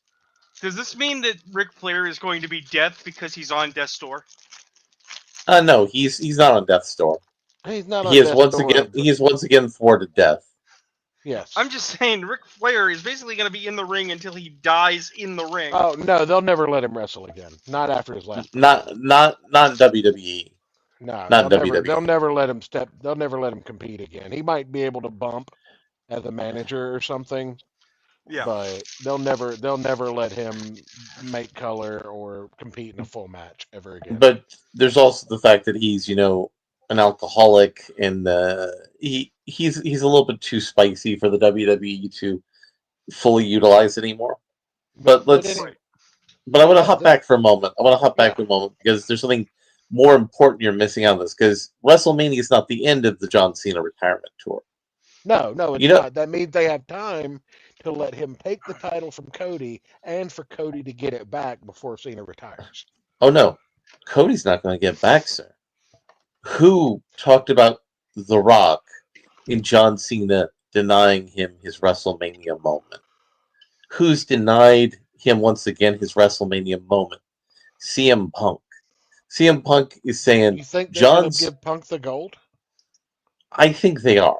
Does this mean that Ric Flair is going to be Death because he's on Death's Door? no, he's not on death's door. He's not He on is death's once door. again he is once again thwarted death. Yes. I'm just saying, Ric Flair is basically going to be in the ring until he dies in the ring. Oh no, they'll never let him wrestle again. Not after his last. Not WWE. No, Not they'll WWE. never let him step. They'll never let him compete again. He might be able to bump as a manager or something, Yeah. but they'll never let him make color or compete in a full match ever again. But there's also the fact that he's an alcoholic and he's a little bit too spicy for the WWE to fully utilize anymore. But I want to hop back for a moment. Because there's something more important you're missing out on this. Because WrestleMania is not the end of the John Cena retirement tour. No, it's not. That means they have time to let him take the title from Cody and for Cody to get it back before Cena retires. Oh no, Cody's not going to get back, sir. Who talked about The Rock and John Cena denying him his WrestleMania moment? Who's denied him once again his WrestleMania moment? CM Punk. CM Punk is saying, You think they're going to give Punk the gold? I think they are.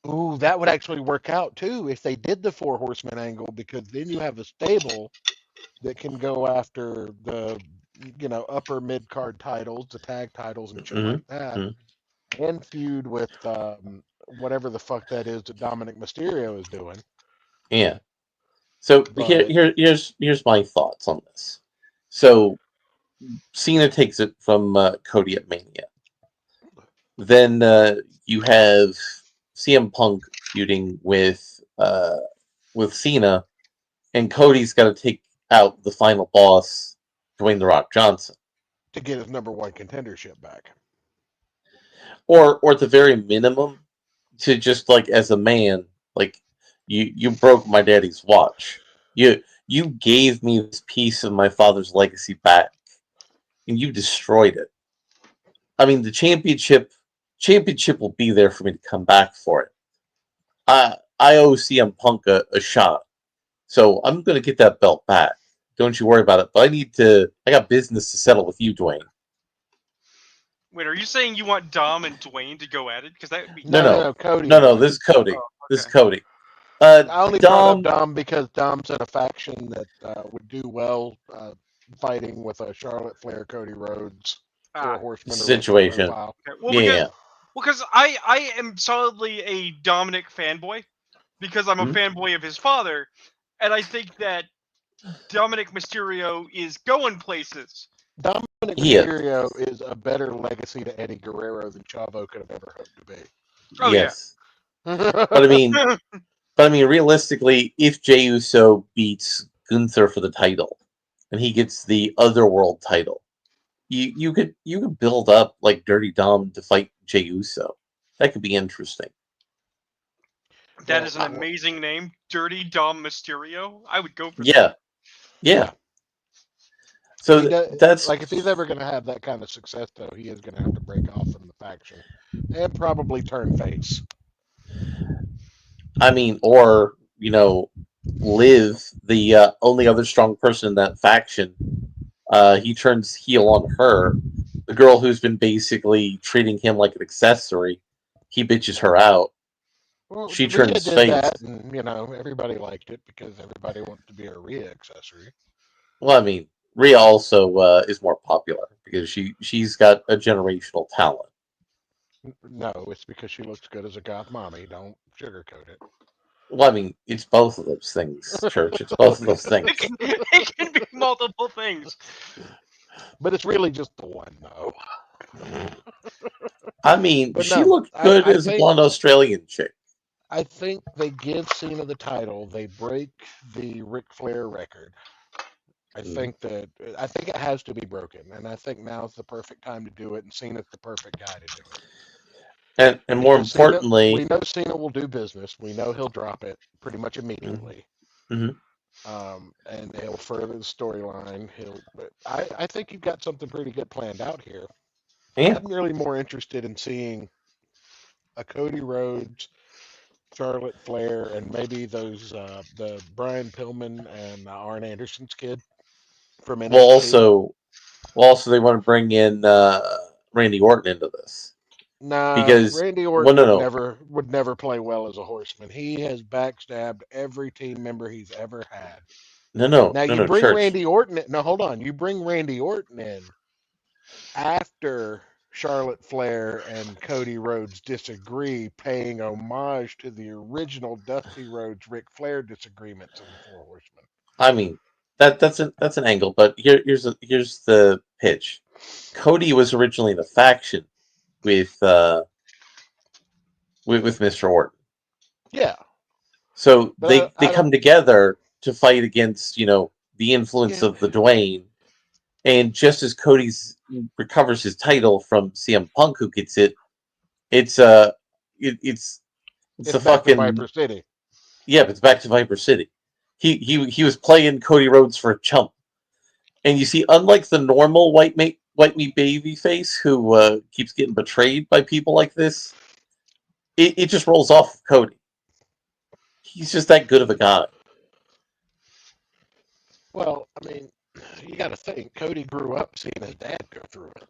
Ooh, that would actually work out too if they did the Four Horsemen angle, because then you have a stable that can go after the upper mid card titles, the tag titles, and shit like that, and feud with whatever the fuck that is that Dominic Mysterio is doing. Yeah. So here's my thoughts on this. So Cena takes it from Cody at Mania. Then you have CM Punk feuding with Cena, and Cody's got to take out the final boss, Dwayne "The Rock" Johnson, to get his number one contendership back, or at the very minimum, to just as a man, you broke my daddy's watch. You gave me this piece of my father's legacy back, and you destroyed it. I mean, the championship will be there for me to come back for it. I owe CM Punk a shot, so I'm going to get that belt back. Don't you worry about it. But I got business to settle with you, Dwayne. Wait, are you saying you want Dom and Dwayne to go at it? Because that would be no, Cody. No, this is Cody. Oh, okay. This is Cody. I only brought up Dom because Dom's in a faction that would do well fighting with a Charlotte Flair, Cody Rhodes, Four Horsemen situation. Okay. Well, because I am solidly a Dominic fanboy because I'm a fanboy of his father, and I think that Dominic Mysterio is going places. Dominic Mysterio is a better legacy to Eddie Guerrero than Chavo could have ever hoped to be. Oh yes. But I mean, realistically, if Jey Uso beats Gunther for the title, and he gets the Otherworld title, you could build up Dirty Dom to fight Jey Uso. That could be interesting. That is an amazing name, Dirty Dom Mysterio. I would go for that. Yeah. So that's if he's ever going to have that kind of success, though, he is going to have to break off from the faction and probably turn face. I mean, or Liv, the only other strong person in that faction, he turns heel on her. The girl who's been basically treating him like an accessory, he bitches her out. Well, she Rhea turns did face. That and, everybody liked it because everybody wants to be a Rhea accessory. Well, I mean, Rhea also is more popular because she's got a generational talent. No, it's because she looks good as a goth mommy. Don't sugarcoat it. Well, I mean, it's both of those things, Church. It's both of those things. It can be multiple things. But it's really just the one, though. I mean, But she no, looked good I as a think blonde Australian chick. I think they give Cena the title. They break the Ric Flair record. I think it has to be broken, and I think now's the perfect time to do it, and Cena's the perfect guy to do it. And more Because we importantly, know Cena will do business. We know he'll drop it pretty much immediately. mhm. And he'll further the storyline. I think you've got something pretty good planned out here. Yeah. I'm really more interested in seeing a Cody Rhodes, Charlotte Flair, and maybe the Brian Pillman and Arn Anderson's kid from Well, NXT. also they want to bring in Randy Orton into this Nah, because Randy well, Orton no, no, would never play well as a horseman. He has backstabbed every team member he's ever had. no, no, Now no, you no, bring Church. Randy Orton in, no, hold on. You bring Randy Orton in after Charlotte Flair and Cody Rhodes disagree, paying homage to the original Dusty Rhodes Ric Flair disagreements in the Four Horsemen. I mean, that's an angle, but here's the pitch. Cody was originally in a faction with Mr. Orton. Yeah, So but they I don't. come together to fight against, the influence Yeah, of the Dwayne. And just as Cody's recovers his title from CM Punk, who gets it, it's it's it's the back to fucking Viper City. yeah, but it's back to Viper City. He was playing Cody Rhodes for a chump, and you see, unlike the normal white meat baby face who keeps getting betrayed by people like this, it just rolls off of Cody. He's just that good of a guy. Well, I mean, you got to think. Cody grew up seeing his dad go through it.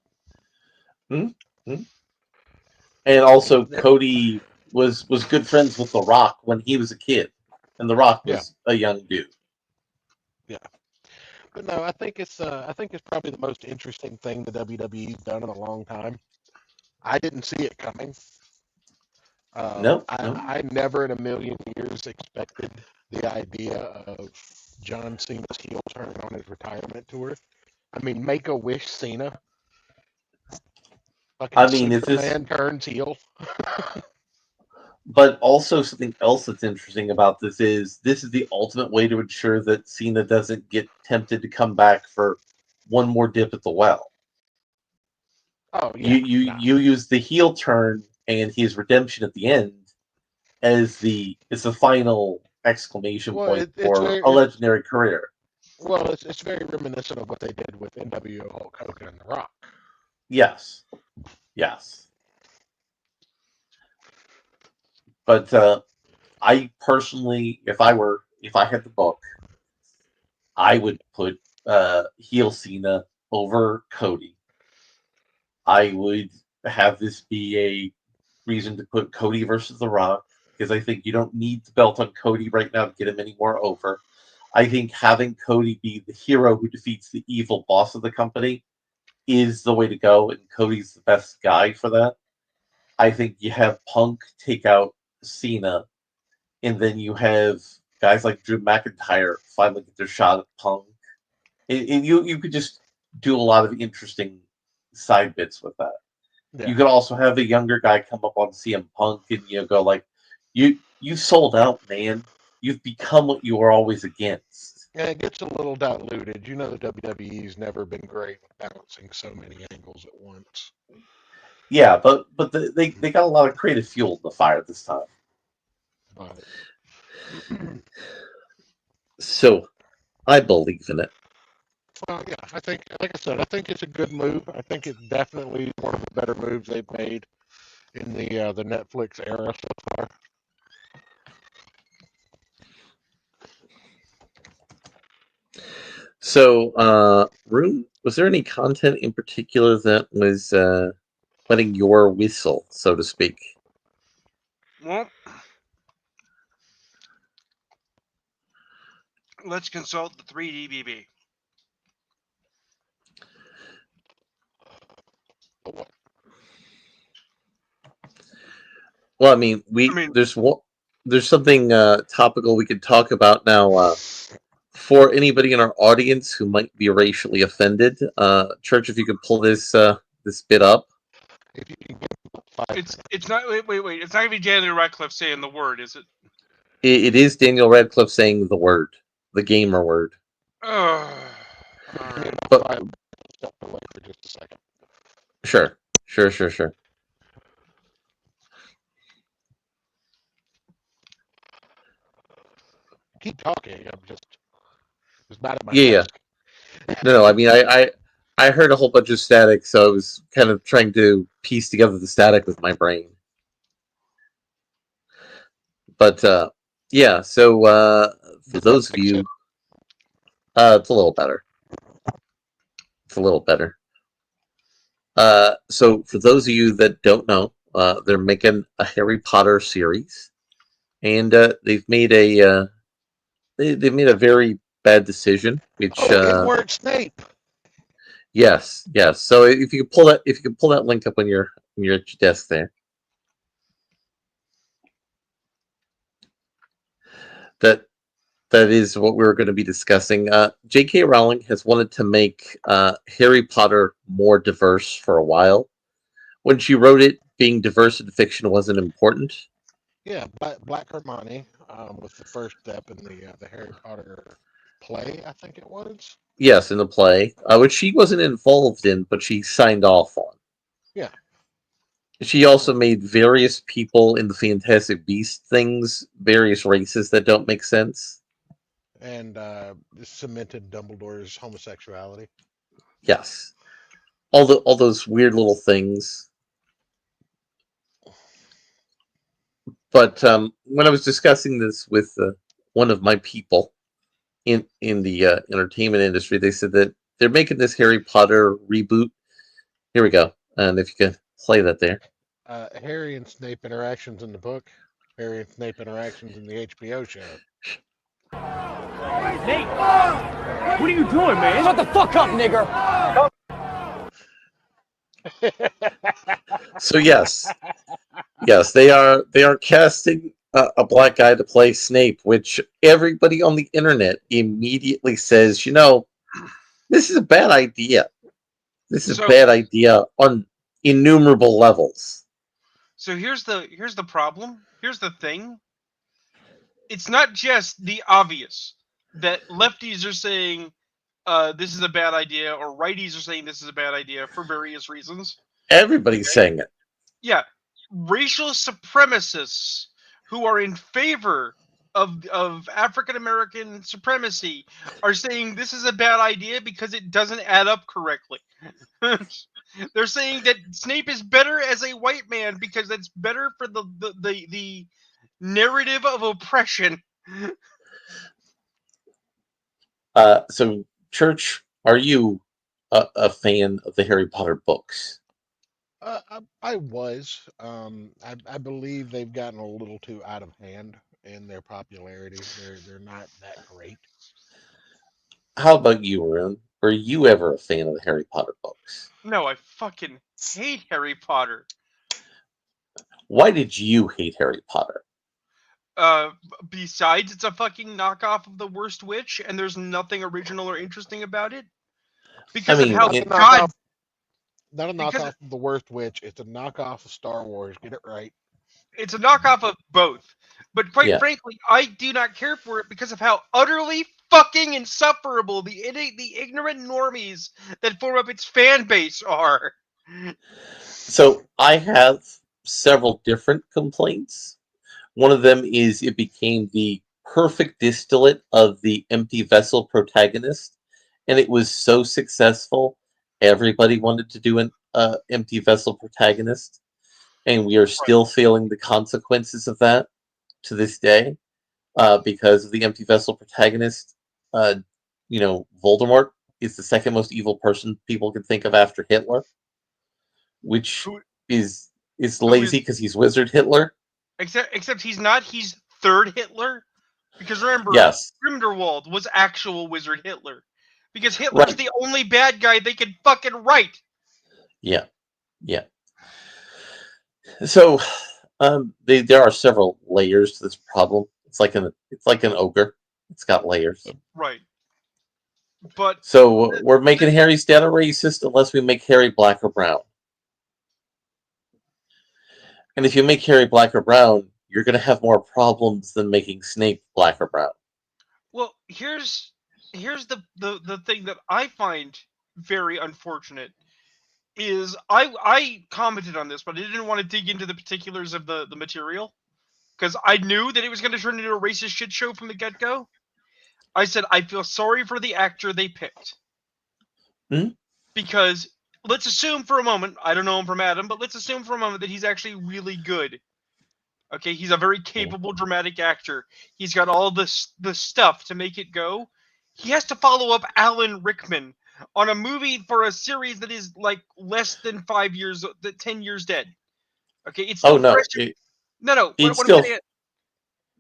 Hmm? And also, He's never. Cody was good friends with The Rock when he was a kid, and The Rock Yeah, was a young dude. yeah. But no, I think it's probably the most interesting thing the WWE's done in a long time. I didn't see it coming. No, I, no. I never in a million years expected the idea of John Cena's heel turn on his retirement tour. I mean, Make a Wish Cena, fucking I mean, is this? Superman turns heel. But also something else that's interesting about this is the ultimate way to ensure that Cena doesn't get tempted to come back for one more dip at the well. Oh You yeah, you no. you use the heel turn and his redemption at the end as the final exclamation Well, point it's for very a legendary career. it's very reminiscent of what they did with NWO Hulk Hogan and The Rock. Yes, yes. But I personally, if I had the book, I would put heel Cena over Cody. I would have this be a reason to put Cody versus The Rock because I think you don't need the belt on Cody right now to get him any more over. I think having Cody be the hero who defeats the evil boss of the company is the way to go, and Cody's the best guy for that. I think you have Punk take out Cena, and then you have guys like Drew McIntyre finally get their shot at Punk. And you could just do a lot of interesting side bits with that. You Yeah. could also have a younger guy come up on CM Punk and go like, you sold out, man. You've become what you were always against. And it gets a little diluted. You know, the WWE's never been great at balancing so many angles at once. Yeah, but they got a lot of creative fuel in the fire this time. But So I believe in it. well, yeah, I think, like I said, I think it's a good move. I think it's definitely one of the better moves they've made in the Netflix era so far. So, Rune, was there any content in particular that was wetting your whistle, so to speak? Well, let's consult the 3DBB. Well, I mean, there's something topical we could talk about now. For anybody in our audience who might be racially offended, Church, if you could pull this bit up. If you can get It's not. Wait. It's not gonna be Daniel Radcliffe saying the word, is it? It is Daniel Radcliffe saying the word, the gamer word. All right. But step away for just a second. Sure. Keep talking. I'm just bad at my Yeah. desk. No. I mean, I heard a whole bunch of static, so I was kind of trying to piece together the static with my brain. But yeah. So for those of you, it's a little better. So for those of you that don't know, they're making a Harry Potter series, and they've made a they made a very bad decision. Which it weren't Snape. yes. So if you could pull that link up when you're at your desk there. That is what we're going to be discussing. J.K. Rowling has wanted to make Harry Potter more diverse for a while. When she wrote it, being diverse in fiction wasn't important. Yeah, Black Hermione was the first step in the Harry Potter play, I think it was. Yes, in the play, which she wasn't involved in, but she signed off on. Yeah. She also made various people in the Fantastic Beast things, various races that don't make sense. And cemented Dumbledore's homosexuality. Yes. All those weird little things. But when I was discussing this with one of my people in the entertainment industry, they said that they're making this Harry Potter reboot. Here we go. And if you can play that there. Harry and Snape interactions in the book. Harry and Snape interactions in the HBO show. Nate! What are you doing, man? Shut the fuck up, nigger! So yes, they are casting a black guy to play Snape, which everybody on the internet immediately says, this is a bad idea. This is a bad idea on innumerable levels. So here's the problem. Here's the thing. It's not just the obvious that lefties are saying this is a bad idea, or righties are saying this is a bad idea for various reasons. Everybody's saying it. Yeah, racial supremacists who are in favor of African American supremacy are saying this is a bad idea because it doesn't add up correctly. They're saying that Snape is better as a white man because that's better for the narrative of oppression. So, Church, are you a fan of the Harry Potter books? I was. I believe they've gotten a little too out of hand in their popularity. They're not that great. How about you, Rune? Were you ever a fan of the Harry Potter books? No, I fucking hate Harry Potter. Why did you hate Harry Potter? Besides, it's a fucking knockoff of The Worst Witch, and there's nothing original or interesting about it. Because of how God... Not a knockoff of The Worst Witch. It's a knockoff of Star Wars. Get it right. It's a knockoff of both. But quite frankly, I do not care for it because of how utterly fucking insufferable the ignorant normies that form up its fan base are. So I have several different complaints. One of them is it became the perfect distillate of the empty vessel protagonist, and it was so successful. Everybody wanted to do an empty vessel protagonist, and we are still feeling the consequences of that to this day because of the empty vessel protagonist. Voldemort is the second most evil person people can think of after Hitler, which is lazy because he's Wizard Hitler. Except he's not. He's third Hitler. Because remember, Grindelwald was actual Wizard Hitler. Because Hitler's the only bad guy they can fucking write. Yeah. So, There are several layers to this problem. It's like an ogre. It's got layers. Right. But So we're making Harry's dad a racist unless we make Harry black or brown. And if you make Harry black or brown, you're going to have more problems than making Snape black or brown. well, here's the thing that I find very unfortunate is I commented on this, but I didn't want to dig into the particulars of the material because I knew that it was going to turn into a racist shit show from the get-go. I said I feel sorry for the actor they picked. Because let's assume for a moment, I don't know him from Adam, but let's assume for a moment that he's actually really good. Okay, he's a very capable dramatic actor. He's got all the stuff to make it go. He has to follow up Alan Rickman on a movie for a series that is like less than 5 years, 10 years dead. Okay, it's still fresh. No.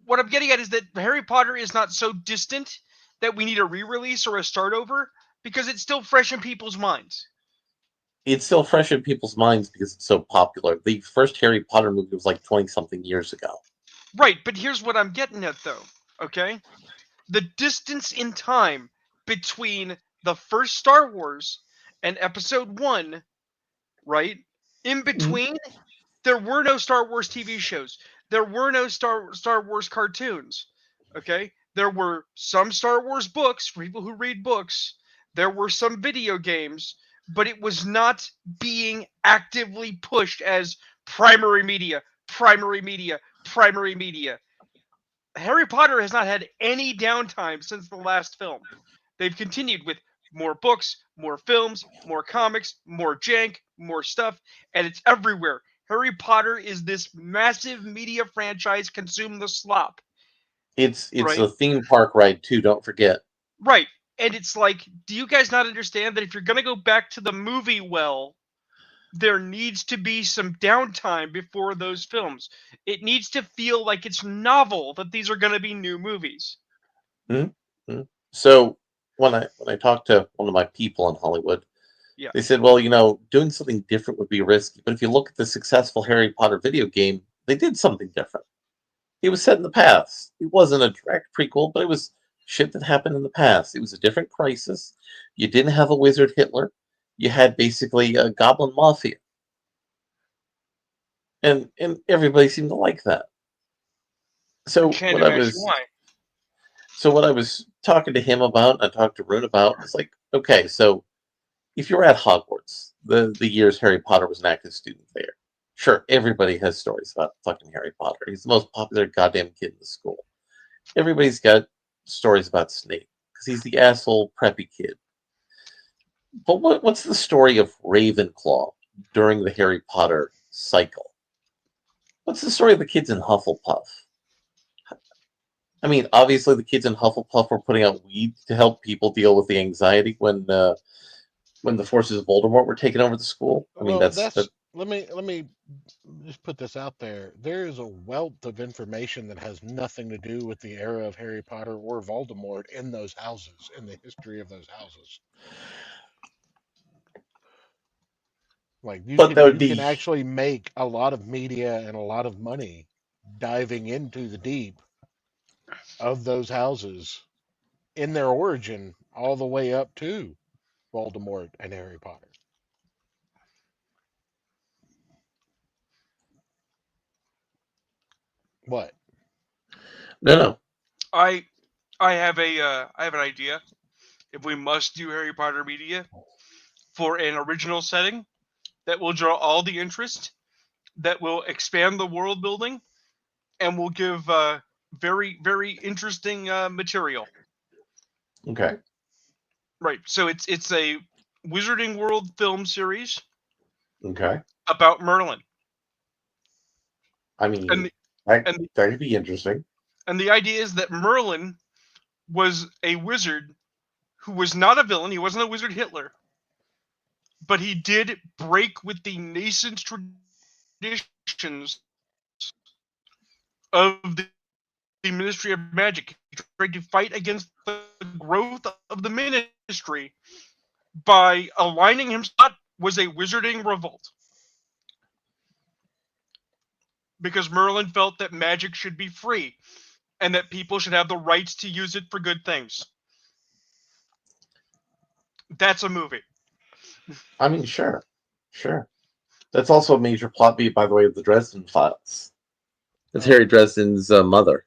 What I'm getting at is that Harry Potter is not so distant that we need a re-release or a start over because it's still fresh in people's minds. It's still fresh in people's minds because it's so popular. The first Harry Potter movie was like 20-something years ago. Right, but here's what I'm getting at, though, okay? The distance in time between the first Star Wars and Episode 1, right? In between, there were no Star Wars TV shows. There were no Star Wars cartoons, okay? There were some Star Wars books for people who read books. There were some video games, but it was not being actively pushed as primary media. Harry Potter has not had any downtime since the last film. They've continued with more books, more films, more comics, more jank, more stuff, and it's everywhere. Harry Potter is this massive media franchise. Consume the slop. It's right? a theme park ride too, don't forget. Right. And it's like, do you guys not understand that if you're going to go back to the movie well, there needs to be some downtime before those films. It needs to feel like it's novel that these are going to be new movies. Mm-hmm. So when I talked to one of my people in Hollywood, they said, well, doing something different would be risky. But if you look at the successful Harry Potter video game, they did something different. It was set in the past. It wasn't a direct prequel, but it was shit that happened in the past. It was a different crisis. You didn't have a wizard Hitler. You had basically a goblin mafia. And everybody seemed to like that. So what I was talking to him about, I talked to Rune about, it's like, okay, so if you're at Hogwarts, the years Harry Potter was an active student there, sure, everybody has stories about fucking Harry Potter. He's the most popular goddamn kid in the school. Everybody's got stories about Snape because he's the asshole preppy kid. But what's the story of Ravenclaw during the Harry Potter cycle? What's the story of the kids in Hufflepuff? I mean, obviously the kids in Hufflepuff were putting out weed to help people deal with the anxiety when the forces of Voldemort were taking over the school. I mean, let me just put this out there. There is a wealth of information that has nothing to do with the era of Harry Potter or Voldemort in those houses, in the history of those houses. Like you can actually make a lot of media and a lot of money diving into the deep of those houses in their origin all the way up to Voldemort and Harry Potter. What? No. I have an idea. If we must do Harry Potter media for an original setting that will draw all the interest, that will expand the world building, and will give very, very interesting material. Okay. Right. So it's a Wizarding World film series. Okay. About Merlin. I mean, that could be interesting. And the idea is that Merlin was a wizard who was not a villain. He wasn't a wizard Hitler. But he did break with the nascent traditions of the Ministry of Magic. He tried to fight against the growth of the ministry by aligning himself was a wizarding revolt. because Merlin felt that magic should be free and that people should have the right to use it for good things. That's a movie. I mean, sure. That's also a major plot beat, by the way, of the Dresden Files. It's Harry Dresden's mother.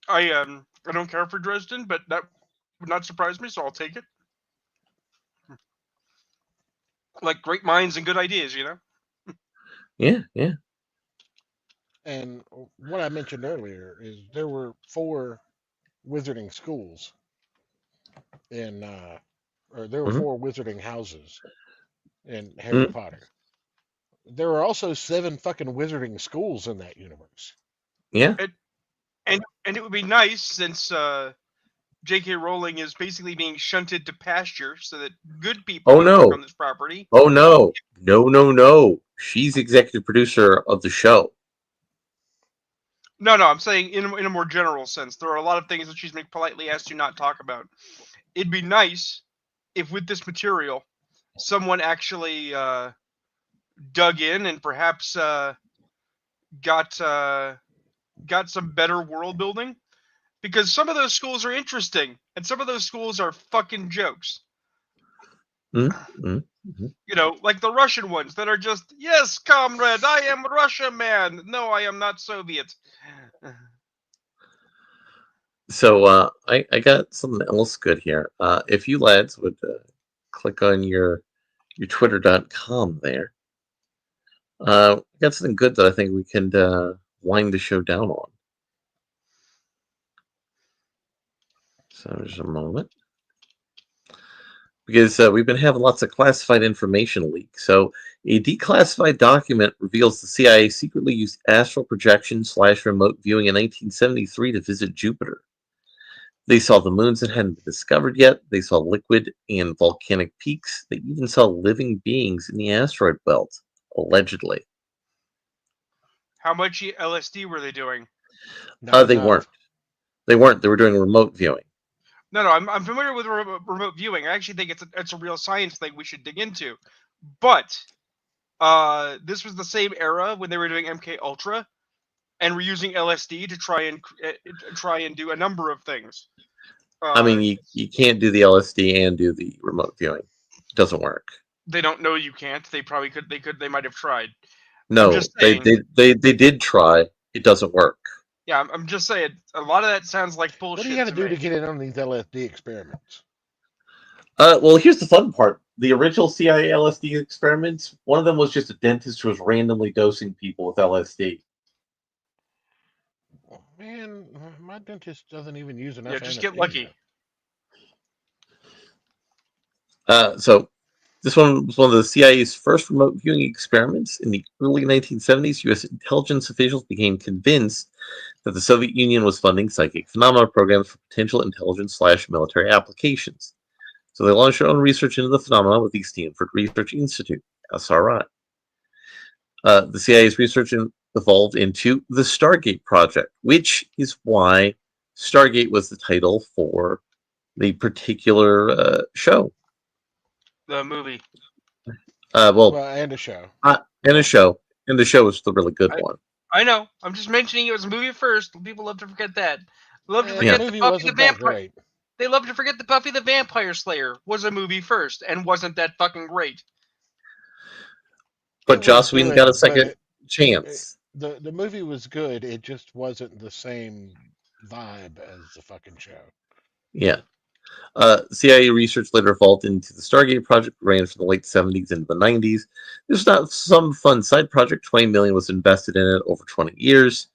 I don't care for Dresden, but that would not surprise me, so I'll take it. Like great minds and good ideas, you know? Yeah. And what I mentioned earlier is there were 4 wizarding schools or there were 4 wizarding houses in Harry Potter. There were also 7 fucking wizarding schools in that universe. Yeah. And it would be nice since J.K. Rowling is basically being shunted to pasture so that good people can work on this property. Oh no. She's executive producer of the show. No, I'm saying in a more general sense. There are a lot of things that she's being politely asked to not talk about. It'd be nice if with this material, someone actually dug in and perhaps got some better world building. Because some of those schools are interesting, and some of those schools are fucking jokes. Mm-hmm. You know, like the Russian ones that are just, yes, comrade, I am Russia man. No, I am not Soviet. So I got something else good here. If you lads would click on your twitter.com there, I got something good that I think we can wind the show down on. So just a moment. Because we've been having lots of classified information leaks. So a declassified document reveals the CIA secretly used astral projection / remote viewing in 1973 to visit Jupiter. They saw the moons that hadn't been discovered yet. They saw liquid and volcanic peaks. They even saw living beings in the asteroid belt, allegedly. How much LSD were they doing? They weren't. They were doing remote viewing. No, I'm familiar with remote viewing. I actually think it's a real science thing we should dig into. But this was the same era when they were doing MK Ultra, and we're using LSD to try and do a number of things. I mean, you can't do the LSD and do the remote viewing. It doesn't work. They don't know you can't. They probably could. They might have tried. No, they did try. It doesn't work. Yeah, I'm just saying. A lot of that sounds like bullshit. What do you got to do to get in on these LSD experiments? Well, here's the fun part. The original CIA LSD experiments, one of them was just a dentist who was randomly dosing people with LSD. Man, my dentist doesn't even use enough. Yeah, just get lucky. So this one was one of the CIA's first remote viewing experiments. In the early 1970s, U.S. intelligence officials became convinced that the Soviet Union was funding psychic phenomena programs for potential intelligence / military applications. So they launched their own research into the phenomena with the Stanford Research Institute, SRI. The CIA's research evolved into the Stargate Project, which is why Stargate was the title for the particular show. The movie. And a show. And a show. And the show was the really good one. I know. I'm just mentioning it was a movie first. People love to forget that. Love to forget the Buffy the Vampire. They love to forget the Buffy the Vampire Slayer was a movie first and wasn't that fucking great. But Joss Whedon got a second chance. The movie was good. It just wasn't the same vibe as the fucking show. Yeah. CIA research later evolved into the Stargate project, ran from the late 70s into the 90s. This was not some fun side project. $20 million was invested in it over 20 years.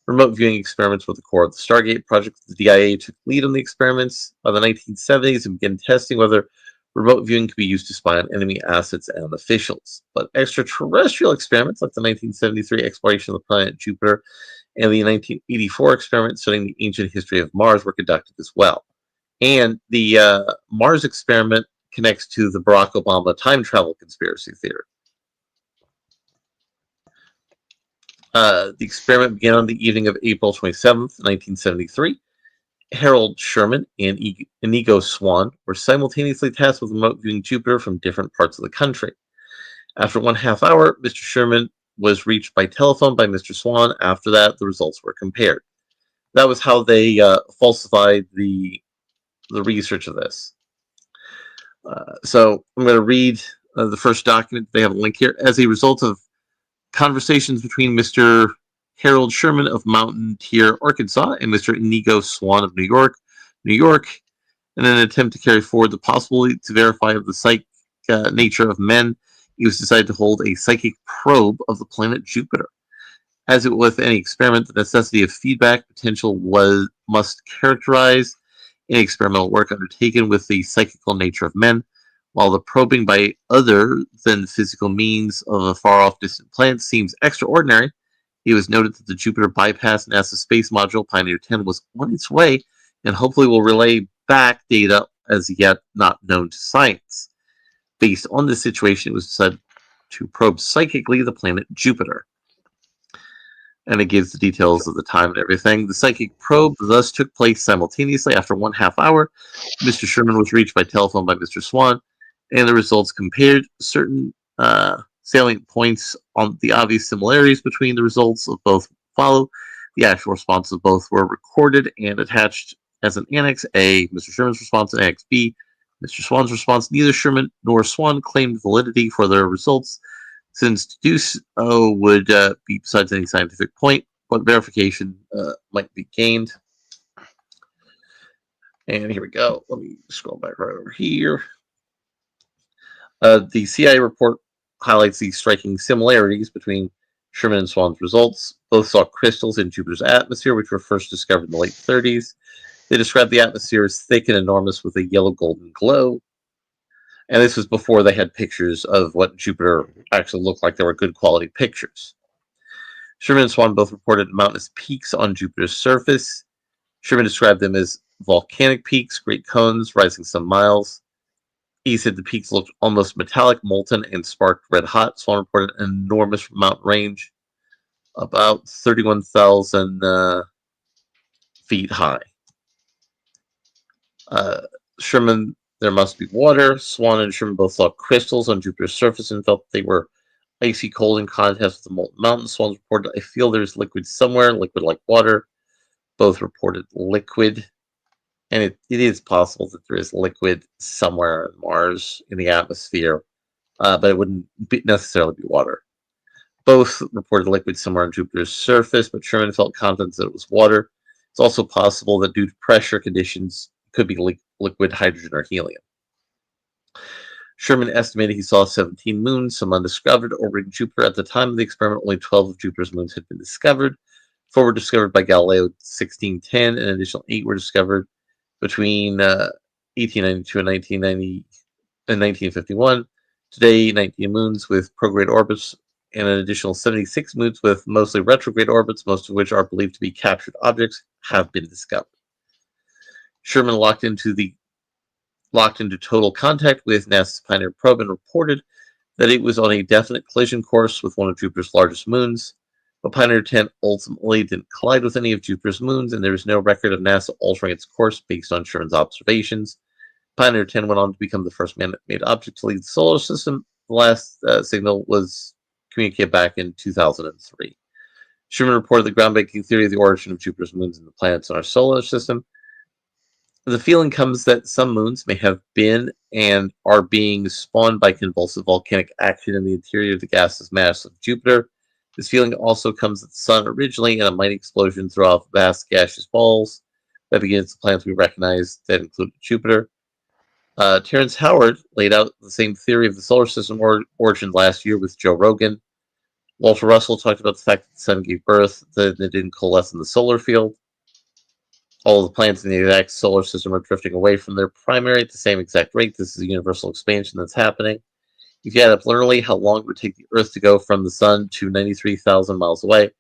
Remote viewing experiments were the core of the Stargate project. The DIA took lead on the experiments of the 1970s and began testing whether remote viewing could be used to spy on enemy assets and officials. But extraterrestrial experiments like the 1973 exploration of the planet Jupiter and the 1984 experiment studying the ancient history of Mars were conducted as well. And the Mars experiment connects to the Barack Obama time travel conspiracy theory. The experiment began on the evening of April 27th, 1973. Harold Sherman and Inigo Swan were simultaneously tasked with remote viewing Jupiter from different parts of the country. After 1.5 hours, Mr. Sherman was reached by telephone by Mr. Swan. After that, the results were compared. That was how they falsified the research of this. So I'm going to read the first document. They have a link here. As a result of conversations between Mr. Harold Sherman of Mountain Tier, Arkansas, and Mr. Inigo Swan of New York, in an attempt to carry forward the possibility to verify of the psychic nature of men, it was decided to hold a psychic probe of the planet Jupiter. As with any experiment, the necessity of feedback potential must characterize any experimental work undertaken with the psychical nature of men. While the probing by other than physical means of a far-off distant planet seems extraordinary, it was noted that the Jupiter bypass NASA space module Pioneer 10 was on its way and hopefully will relay back data as yet not known to science. Based on this situation, it was decided to probe psychically the planet Jupiter. And it gives the details of the time and everything. The psychic probe thus took place simultaneously. After 1/2 hour, Mr. Sherman was reached by telephone by Mr. Swan, and the results compared certain salient points on the obvious similarities between the results of both follow. The actual responses of both were recorded and attached as an Annex A, Mr. Sherman's response, and Annex B, Mr. Swan's response. Neither Sherman nor Swan claimed validity for their results, since to do so would be besides any scientific point, but verification might be gained. And here we go. Let me scroll back right over here. The CIA report highlights the striking similarities between Sherman and Swan's results. Both saw crystals in Jupiter's atmosphere, which were first discovered in the late 30s. They described the atmosphere as thick and enormous with a yellow-golden glow. And this was before they had pictures of what Jupiter actually looked like. They were good quality pictures. Sherman and Swan both reported mountainous peaks on Jupiter's surface. Sherman described them as volcanic peaks, great cones rising some miles. He said the peaks looked almost metallic, molten, and sparked red hot. Swan reported an enormous mountain range, about 31,000 feet high. Sherman, there must be water. Swan and Sherman both saw crystals on Jupiter's surface and felt they were icy cold in contrast with the molten mountain. Swan reported, I feel there's liquid somewhere, liquid like water. Both reported liquid. And it is possible that there is liquid somewhere on Mars in the atmosphere, but it wouldn't necessarily be water. Both reported liquid somewhere on Jupiter's surface, but Sherman felt confident that it was water. It's also possible that due to pressure conditions, it could be liquid hydrogen or helium. Sherman estimated he saw 17 moons, some undiscovered, orbiting Jupiter. At the time of the experiment, only 12 of Jupiter's moons had been discovered. 4 were discovered by Galileo in 1610, and an additional 8 were discovered between 1892 and 1951. Today, 19 moons with prograde orbits and an additional 76 moons with mostly retrograde orbits, most of which are believed to be captured objects, have been discovered. Sherman locked into total contact with NASA's Pioneer probe and reported that it was on a definite collision course with one of Jupiter's largest moons. But Pioneer 10 ultimately didn't collide with any of Jupiter's moons, and there is no record of NASA altering its course based on Sherman's observations. Pioneer 10 went on to become the first man-made object to leave the solar system. The last signal was communicated back in 2003. Sherman reported the groundbreaking theory of the origin of Jupiter's moons and the planets in our solar system. The feeling comes that some moons may have been and are being spawned by convulsive volcanic action in the interior of the gaseous mass of Jupiter. This feeling also comes that the sun originally in a mighty explosion threw off vast gaseous balls that begins the planets we recognize that included Jupiter. Terrence Howard laid out the same theory of the solar system origin last year with Joe Rogan. Walter Russell talked about the fact that the sun gave birth, that it didn't coalesce in the solar field. All of the planets in the exact solar system are drifting away from their primary at the same exact rate. This is a universal expansion that's happening. If you add up literally how long it would take the Earth to go from the sun to 93,000 miles away,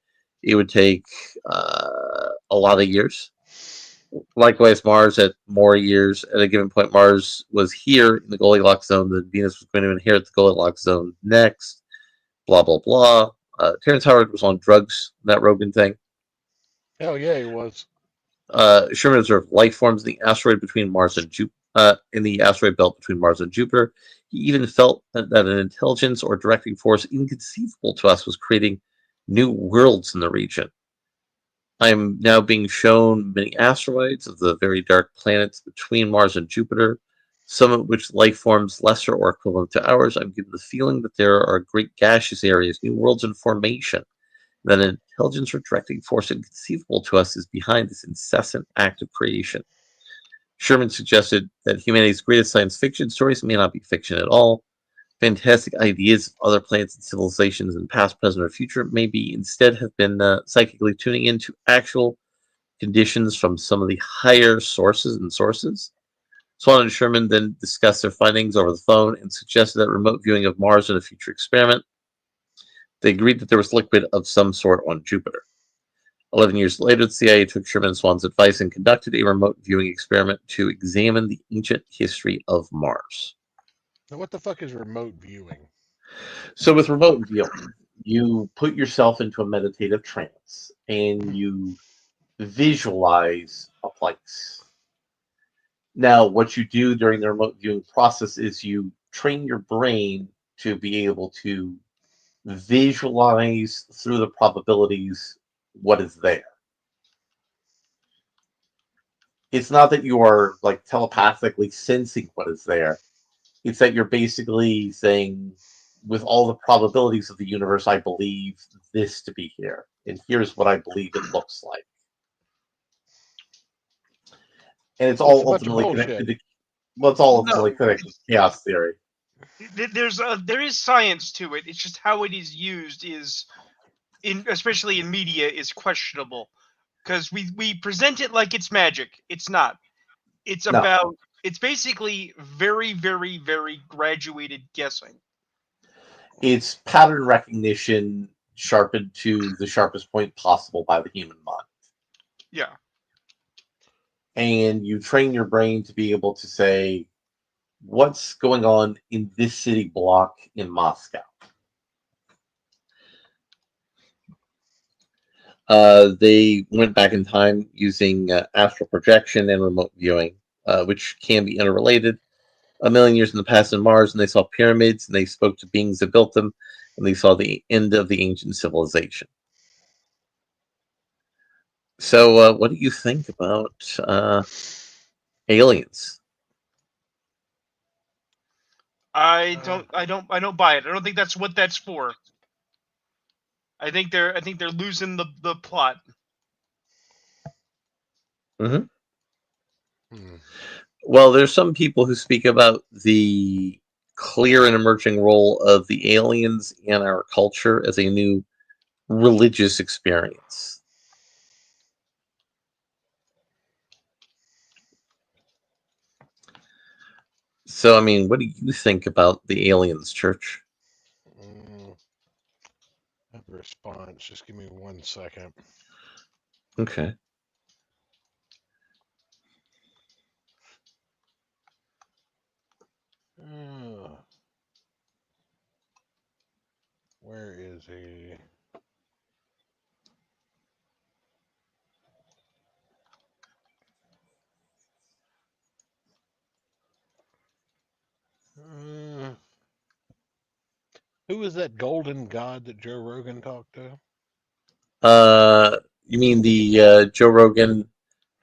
it would take a lot of years. Likewise, Mars at more years. At a given point, Mars was here in the Goldilocks zone. Then Venus was going to inherit the Goldilocks zone next. Blah, blah, blah. Terrence Howard was on drugs, that Rogan thing. Hell yeah, he was. Sherman observed life forms in the asteroid between Mars and in the asteroid belt between Mars and Jupiter. He even felt that an intelligence or directing force inconceivable to us was creating new worlds in the region. I am now being shown many asteroids of the very dark planets between Mars and Jupiter, some of which life forms lesser or equivalent to ours. I'm given the feeling that there are great gaseous areas, new worlds in formation, that an intelligence or directing force inconceivable to us is behind this incessant act of creation. Sherman suggested that humanity's greatest science fiction stories may not be fiction at all. Fantastic ideas of other planets and civilizations in past, present, or future may be instead have been psychically tuning into actual conditions from some of the higher sources. Swan and Sherman then discussed their findings over the phone and suggested that remote viewing of Mars in a future experiment. They agreed that there was liquid of some sort on Jupiter. 11 years later, the CIA took Sherman and Swan's advice and conducted a remote viewing experiment to examine the ancient history of Mars. Now, what the fuck is remote viewing? So with remote viewing, you put yourself into a meditative trance and you visualize a place. Now, what you do during the remote viewing process is you train your brain to be able to visualize through the probabilities what is there. It's not that you are like telepathically sensing what is there. It's that you're basically saying, with all the probabilities of the universe, I believe this to be here. And here's what I believe it looks like. And it's So it's a all bunch of ultimately bullshit. connected to, well, it's all No. ultimately connected to chaos theory. There is science to it. It's just how it is used is, especially in media, is questionable. Because we present it like it's magic. It's not. It's No. about. It's basically very, very, very graduated guessing. It's pattern recognition sharpened to the sharpest point possible by the human mind. Yeah. And you train your brain to be able to say, what's going on in this city block in Moscow? They went back in time using astral projection and remote viewing, which can be interrelated. A million years in the past in Mars, and they saw pyramids, and they spoke to beings that built them, and they saw the end of the ancient civilization. So, what do you think about aliens? I don't buy it. I don't think that's what that's for. I think they're losing the plot. Mm-hmm. Well, there's some people who speak about the clear and emerging role of the aliens in our culture as a new religious experience. So, I mean, what do you think about the aliens, Church? I have a response. Just give me 1 second. Okay. Where is he? Who was that golden god that Joe Rogan talked to? You mean the Joe Rogan,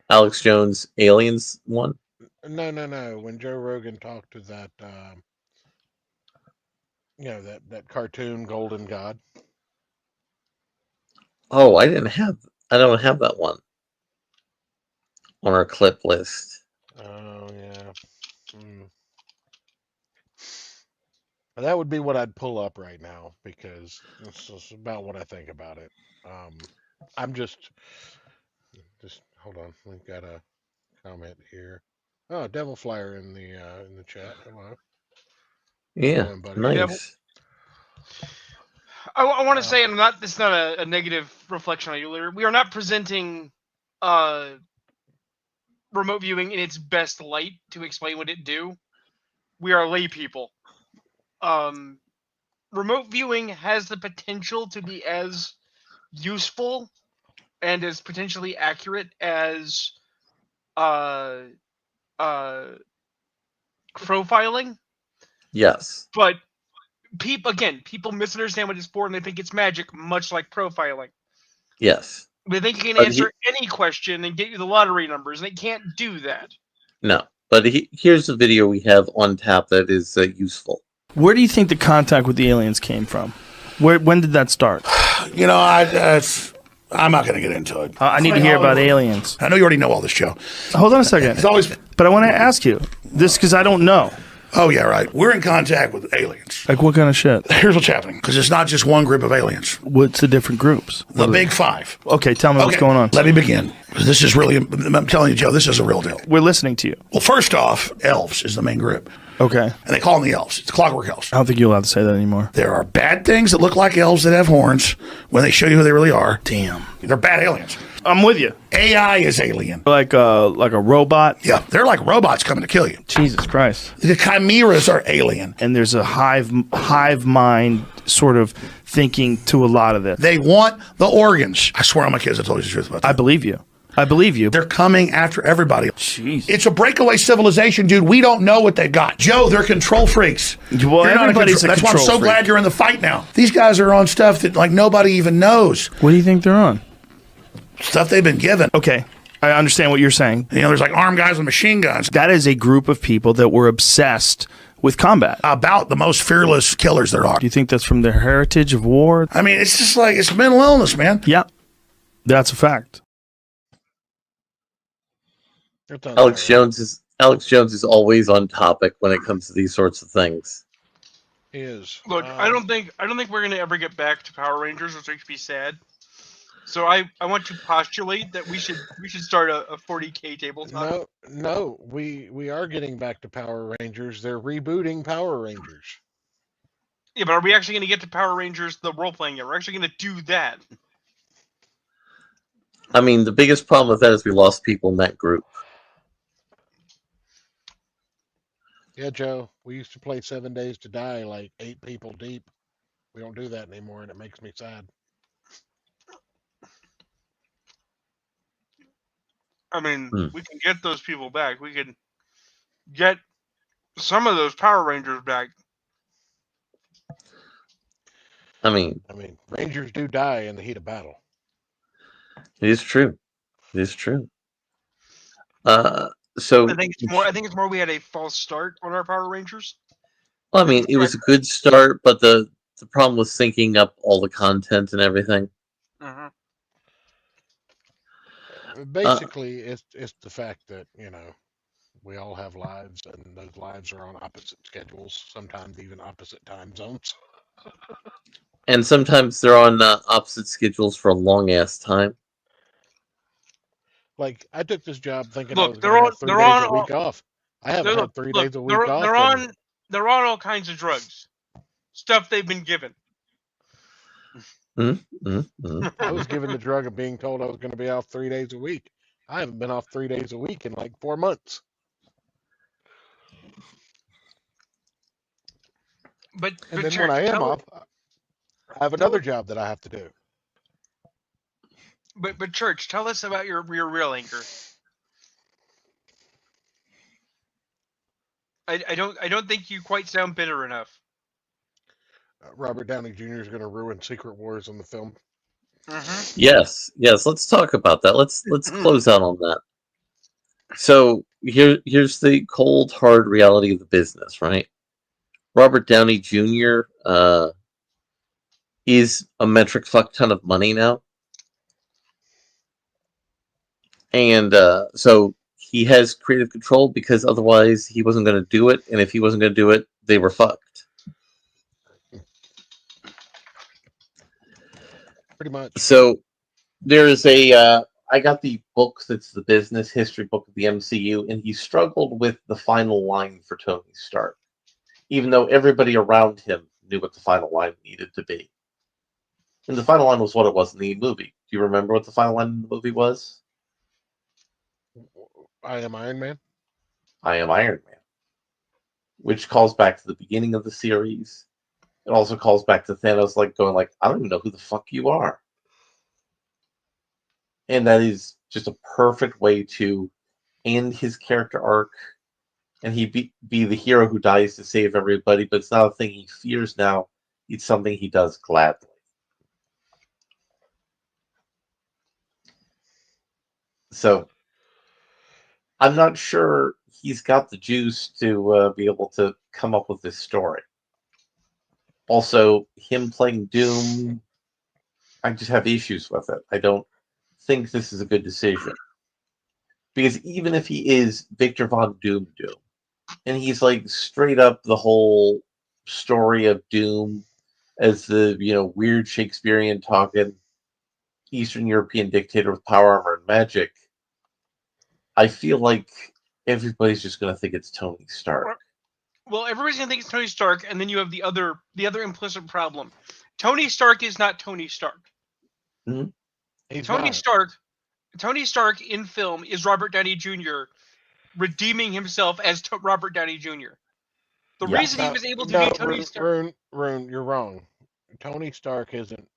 Alex Jones aliens one? No. When Joe Rogan talked to that, that cartoon golden god. Oh, I don't have that one on our clip list. Oh yeah. That would be what I'd pull up right now because it's about what I think about it. I'm just hold on. We've got a comment here. Oh, Devil Flyer in the chat. Hello. Yeah, Doing, buddy? nice. I want to say, and it's not a negative reflection on you, Larry. We are not presenting remote viewing in its best light to explain what it do. We are lay people. Remote viewing has the potential to be as useful and as potentially accurate as profiling, Yes. but people misunderstand what it's for and they think it's magic, much like profiling. Yes. They think you can But answer any question and get you the lottery numbers, and they can't do that. No. But here's a video we have on tap that is useful. Where do you think the contact with the aliens came from? When did that start? You know, I'm not going to get into it. I need to hear about aliens. I know you already know all this, Joe. Hold on a second. It's always. But I want to ask you this because I don't know. Oh, yeah, right. We're in contact with aliens. Like what kind of shit? Here's what's happening, because it's not just one group of aliens. What's the different groups? The big five. Okay, tell me what's going on. Let me begin. This is really, I'm telling you, Joe, this is a real deal. We're listening to you. Well, first off, elves is the main group. Okay. And they call them the elves. It's clockwork elves. I don't think you're allowed to say that anymore. There are bad things that look like elves that have horns when they show you who they really are. Damn. They're bad aliens. I'm with you. AI is alien. Like a robot? Yeah, they're like robots coming to kill you. Jesus Christ. The chimeras are alien. And there's a hive mind sort of thinking to a lot of this. They want the organs. I swear on my kids I told you the truth about that. I believe you. I believe you. They're coming after everybody. Jeez. It's a breakaway civilization, dude. We don't know what they've got. Joe, they're control freaks. Well, everybody's a That's why I'm control so freak. glad you're in the fight now. These guys are on stuff that like nobody even knows. What do you think they're on? Stuff they've been given. Okay. I understand what you're saying. You know, there's like armed guys with machine guns. That is a group of people that were obsessed with combat. About the most fearless killers there are. Do you think that's from their heritage of war? I mean, it's just like, it's mental illness, man. Yeah. That's a fact. Alex Jones is always on topic when it comes to these sorts of things. He is. Look, I don't think we're gonna ever get back to Power Rangers, which makes me sad. So I want to postulate that we should start a 40K tabletop. No, we are getting back to Power Rangers. They're rebooting Power Rangers. Yeah, but are we actually going to get to Power Rangers, the role-playing game? We're actually going to do that. I mean, the biggest problem with that is we lost people in that group. Yeah, Joe, we used to play 7 Days to Die like 8 people deep. We don't do that anymore, and it makes me sad. I mean, we can get those people back. We can get some of those Power Rangers back. I mean, Rangers do die in the heat of battle. It is true. It is true. So I think it's more we had a false start on our Power Rangers. Well, I mean, it was a good start, but the problem was syncing up all the content and everything. Basically, it's the fact that, we all have lives, and those lives are on opposite schedules, sometimes even opposite time zones. And sometimes they're on opposite schedules for a long-ass time. Like, I took this job thinking Look, I was going to have 3 days a week off. I haven't had 3 days a week off. They're on all kinds of drugs. Stuff they've been given. I was given the drug of being told I was going to be off 3 days a week. I haven't been off 3 days a week in like 4 months. But then when I am off, I have another job that I have to do. But Church, tell us about your real anchor. I don't think you quite sound bitter enough. Robert Downey Jr. is going to ruin Secret Wars in the film. Yes, let's talk about that. Let's close out on that. So here's the cold, hard reality of the business, right? Robert Downey Jr. Is a metric fuck ton of money now. And so he has creative control because otherwise he wasn't going to do it. And if he wasn't going to do it, they were fucked. Pretty much. So there is I got the book that's the business history book of the MCU, and he struggled with the final line for Tony Stark, even though everybody around him knew what the final line needed to be. And the final line was what it was in the movie. Do you remember what the final line in the movie was? I am Iron Man. I am Iron Man. Which calls back to the beginning of the series. It also calls back to Thanos going I don't even know who the fuck you are. And that is just a perfect way to end his character arc and he'd be the hero who dies to save everybody, but it's not a thing he fears now. It's something he does gladly. So I'm not sure he's got the juice to be able to come up with this story. Also, him playing Doom, I just have issues with it. I don't think this is a good decision. Because even if he is Victor Von Doom, and he's like straight up the whole story of Doom as the weird Shakespearean talking Eastern European dictator with power armor and magic, I feel like everybody's just going to think it's Tony Stark. Well, everybody's going to think it's Tony Stark, and then you have the other implicit problem. Tony Stark is not Tony Stark. Mm-hmm. Tony Stark in film is Robert Downey Jr. redeeming himself as Robert Downey Jr. The reason he was able to be Tony Stark... Rune, you're wrong. Tony Stark isn't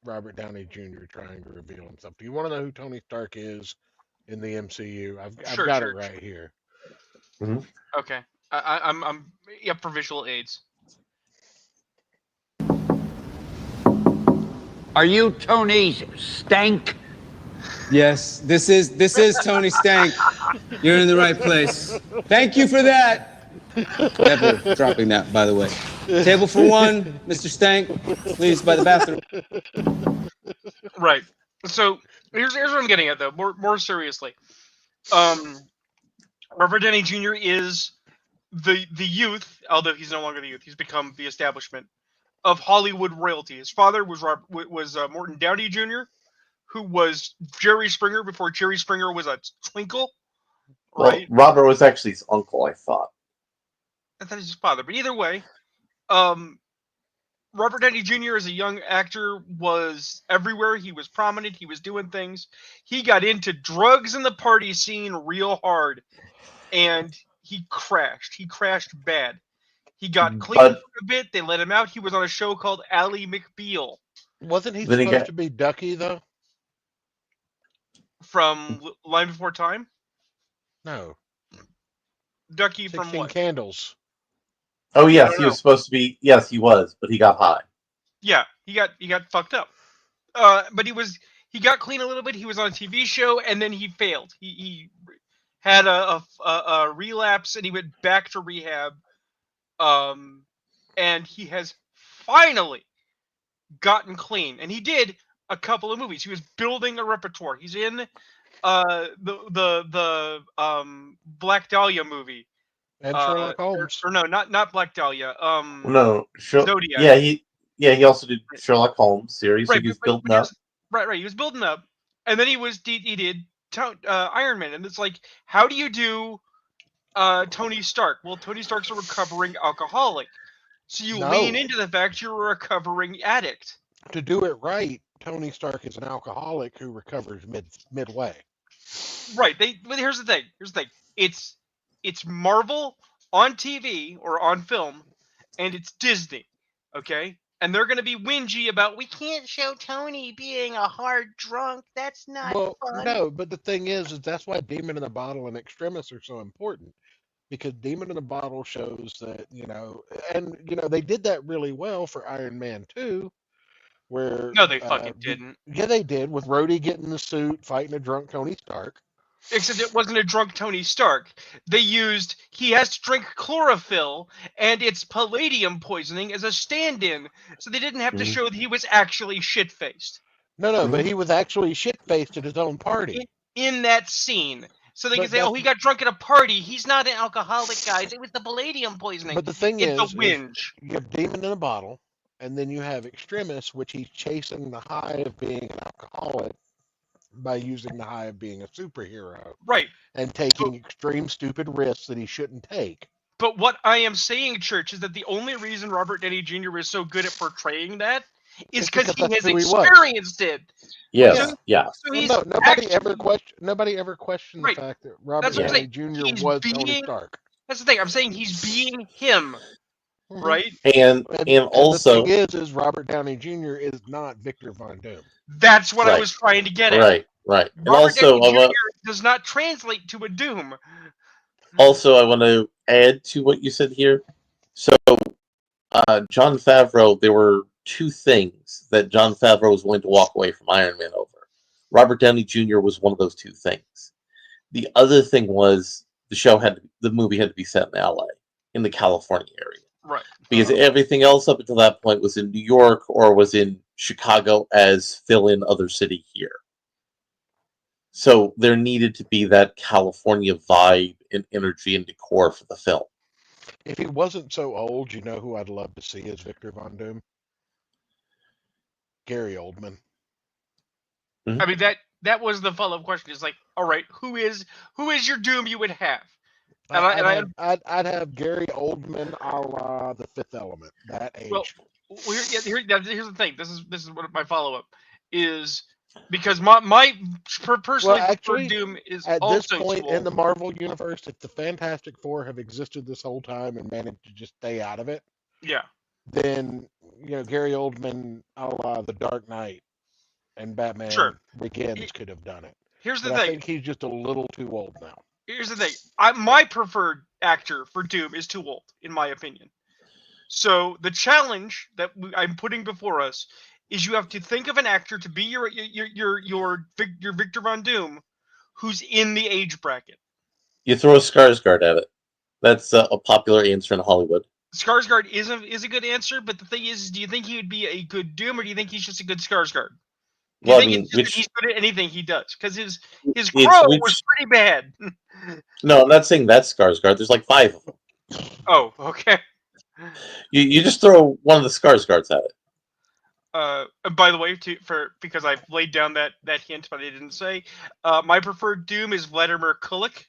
Robert Downey Jr. trying to reveal himself. Do you want to know who Tony Stark is in the MCU? I've got it right here. Mm-hmm. Okay. I'm up for visual aids. Are you Tony Stank? Yes, this is Tony Stank. You're in the right place. Thank you for that. Never dropping that, by the way. Table for one, Mr. Stank. Please, by the bathroom. Right. So here's what I'm getting at, though. More seriously, Robert Downey Jr. is the youth, although he's no longer the youth. He's become the establishment of Hollywood royalty. His father was Morton Downey Jr., who was Jerry Springer before Jerry Springer was a twinkle. Right? Well, Robert was actually his uncle, I thought. I thought he was his father, but either way, Robert Downey Jr. as a young actor was everywhere. He was prominent. He was doing things. He got into drugs in the party scene real hard, and he crashed. He crashed bad. He got clean for a bit. They let him out. He was on a show called Ally McBeal. Wasn't he supposed to be Ducky, though? From Line Before Time? No. Ducky from what? 16 Candles. Oh yes, he was supposed to be. Yes, he was, but he got high. Yeah, he got fucked up. But he got clean a little bit. He was on a TV show, and then he failed. He had a relapse, and he went back to rehab. And he has finally gotten clean, and he did a couple of movies. He was building a repertoire. He's in the Black Dahlia movie. And Sherlock Holmes. Or no, not Black Dahlia. No, Zodiac. He also did Sherlock Holmes series. Right, so he was building up. Right. He was building up, and then he did Iron Man, and it's like, how do you do Tony Stark? Well, Tony Stark's a recovering alcoholic, so you lean into the fact you're a recovering addict. To do it right, Tony Stark is an alcoholic who recovers midway. Right. But here's the thing. It's Marvel on TV or on film, and it's Disney, okay? And they're going to be whingy about, we can't show Tony being a hard drunk. That's not fun. No, but the thing is that's why Demon in the Bottle and Extremis are so important. Because Demon in the Bottle shows that, they did that really well for Iron Man 2, where... No, they fucking didn't. Yeah, they did, with Rhodey getting in the suit, fighting a drunk Tony Stark. Except it wasn't a drunk Tony Stark. He has to drink chlorophyll, and it's palladium poisoning as a stand-in, so they didn't have to show that he was actually shit-faced. No, but he was actually shit-faced at his own party. In that scene. So they can say, he got drunk at a party. He's not an alcoholic, guys. It was the palladium poisoning. But the thing it's a whinge. You have Demon in a Bottle, and then you have Extremis, which he's chasing the high of being an alcoholic by using the high of being a superhero. Right. And taking extreme stupid risks that he shouldn't take. But what I am saying, Church, is that the only reason Robert Downey Jr. is so good at portraying that is because he has experienced it. Yes, So nobody ever questioned the fact that Robert Downey Jr. was Tony Stark. That's the thing. I'm saying he's being him, right? And also, the thing is Robert Downey Jr. is not Victor Von Doom. That's what I was trying to get at. Right. Robert Downey Jr. does not translate to a Doom. Also, I want to add to what you said here. So, Jon Favreau, there were two things that Jon Favreau was willing to walk away from Iron Man over. Robert Downey Jr. was one of those two things. The other thing was the movie had to be set in LA, in the California area. Right. Because everything else up until that point was in New York or was in Chicago as fill-in other city here. So there needed to be that California vibe and energy and decor for the film. If he wasn't so old, you know who I'd love to see as Victor Von Doom? Gary Oldman. I mean, that was the follow-up question. Is like, all right, who is your Doom you would have? I'd have Gary Oldman a la The Fifth Element. That age. Well, here's the thing. This is what my follow-up is, because my personally preferred Doom is at also this point too old. in the Marvel universe, if the Fantastic Four have existed this whole time and managed to just stay out of it, Yeah. then Gary Oldman a la The Dark Knight and Batman Begins could have done it. Here's the but thing. I think he's just a little too old now. Here's the thing. My preferred actor for Doom is too old, in my opinion. So the challenge that I'm putting before us is you have to think of an actor to be your Victor Von Doom, who's in the age bracket. You throw a Skarsgård at it. That's a popular answer in Hollywood. Skarsgård is a good answer, but the thing is, do you think he would be a good Doom, or do you think he's just a good Skarsgård? Do you think he's good at anything he does? Because his Crow was pretty bad. No, I'm not saying that's Skarsgård. There's like 5 of them. Oh, okay. You just throw one of the Skarsgårds at it. By the way, because I've laid down that hint, but I didn't say, my preferred Doom is Vladimir Kulik.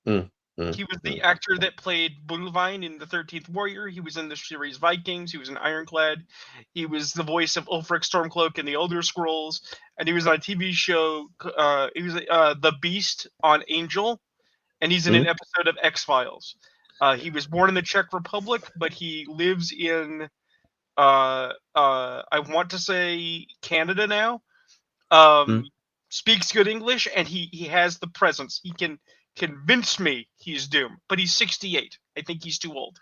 He was the actor that played Bunelvine in the 13th Warrior. He was in the series Vikings. He was in Ironclad. He was the voice of Ulfric Stormcloak in the Elder Scrolls, and he was on a TV show. He was the Beast on Angel, and he's in an episode of X-Files. He was born in the Czech Republic, but he lives in I want to say Canada now. Speaks good English, and he has the presence. He can convince me he's Doom, but he's 68. I think he's too old.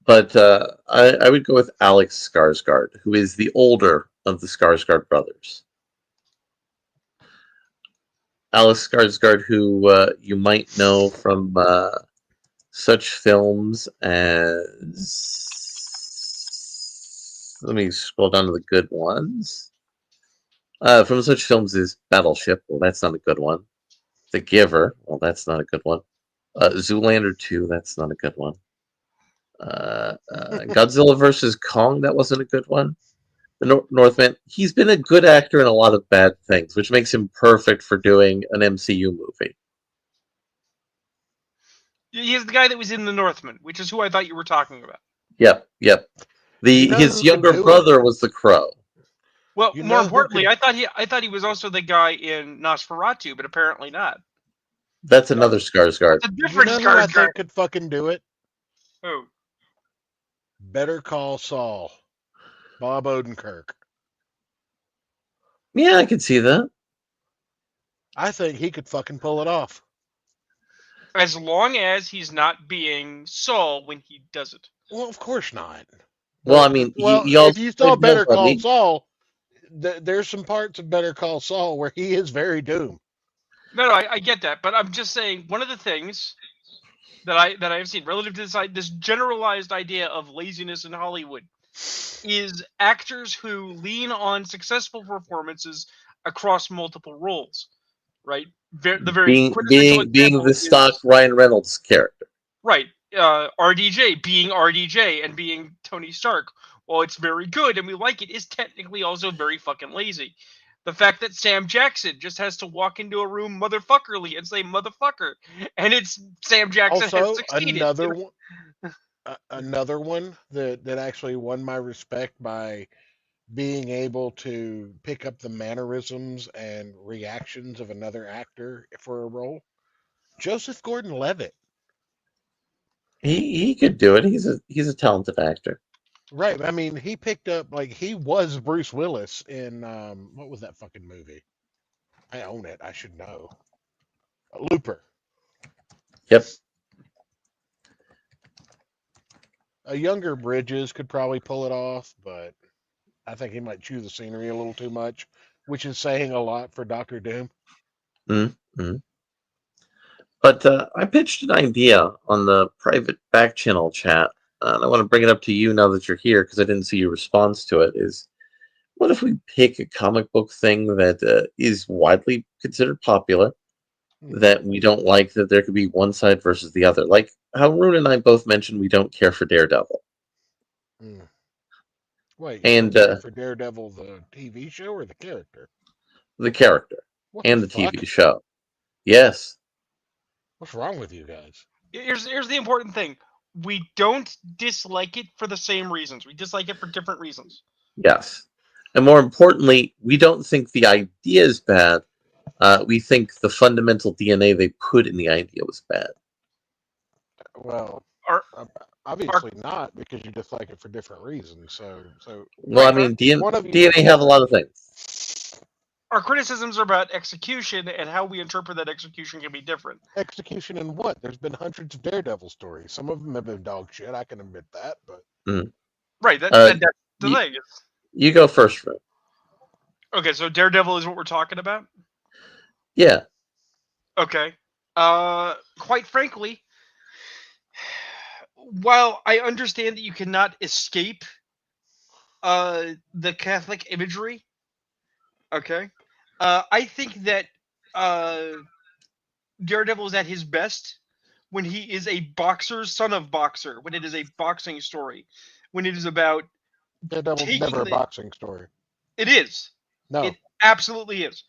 But I would go with Alex Skarsgård, who is the older of the Skarsgård brothers. Alex Skarsgård, who you might know from such films as... Let me scroll down to the good ones. From such films as Battleship. Well, that's not a good one. The Giver. Well, that's not a good one. Zoolander 2. That's not a good one. Godzilla vs. Kong. That wasn't a good one. The Northman. He's been a good actor in a lot of bad things, which makes him perfect for doing an MCU movie. He's the guy that was in The Northman, which is who I thought you were talking about. Yep. His younger brother was the Crow. Well, more importantly, I thought he was also the guy in Nosferatu, but apparently not. That's another Skarsgård. It's a different Who I think could fucking do it? Who? Better Call Saul. Bob Odenkirk. Yeah, I could see that. I think he could fucking pull it off. As long as he's not being Saul when he does it. Well, of course not. Well, I mean, if you saw Better Call Saul, there's some parts of Better Call Saul where he is very Doom. No, I get that, but I'm just saying one of the things that I have seen relative to this generalized idea of laziness in Hollywood is actors who lean on successful performances across multiple roles, right? The very being the stock Ryan Reynolds character, right? RDJ being RDJ and being Tony Stark, while it's very good and we like it, is technically also very fucking lazy. The fact that Sam Jackson just has to walk into a room motherfuckerly and say motherfucker, and it's Sam Jackson also, has succeeded. Another one that actually won my respect by being able to pick up the mannerisms and reactions of another actor for a role. Joseph Gordon-Levitt. He could do it. He's a talented actor. Right. I mean, he picked up, he was Bruce Willis in, what was that fucking movie? I own it. I should know. Looper. Yep. A younger Bridges could probably pull it off, but I think he might chew the scenery a little too much, which is saying a lot for Doctor Doom. Mm-hmm. But I pitched an idea on the private back channel chat, and I want to bring it up to you now that you're here because I didn't see your response to it. Is what if we pick a comic book thing that is widely considered popular, that we don't like, that there could be one side versus the other? Like how Rune and I both mentioned we don't care for Daredevil. Wait, you And don't care for Daredevil, the TV show, or the character? the character What and the the fuck? TV show. Yes. What's wrong with you guys? Here's the important thing. We don't dislike it for the same reasons. We dislike it for different reasons. Yes. And more importantly, we don't think the idea is bad. We think the fundamental DNA they put in the idea was bad. Well, obviously not, because you dislike it for different reasons. So Well, I mean, one of you DNA have a lot of things. Our criticisms are about execution, and how we interpret that execution can be different. Execution in what? There's been hundreds of Daredevil stories. Some of them have been dog shit. I can admit that, but Right. That's the thing. You go first, Fred. Okay, so Daredevil is what we're talking about? Yeah. Okay. Quite frankly, while I understand that you cannot escape the Catholic imagery, okay, I think that Daredevil is at his best when he is a boxer's son of boxer, when it is a boxing story, when it is about Daredevil's never a boxing story. It is. No. It absolutely is.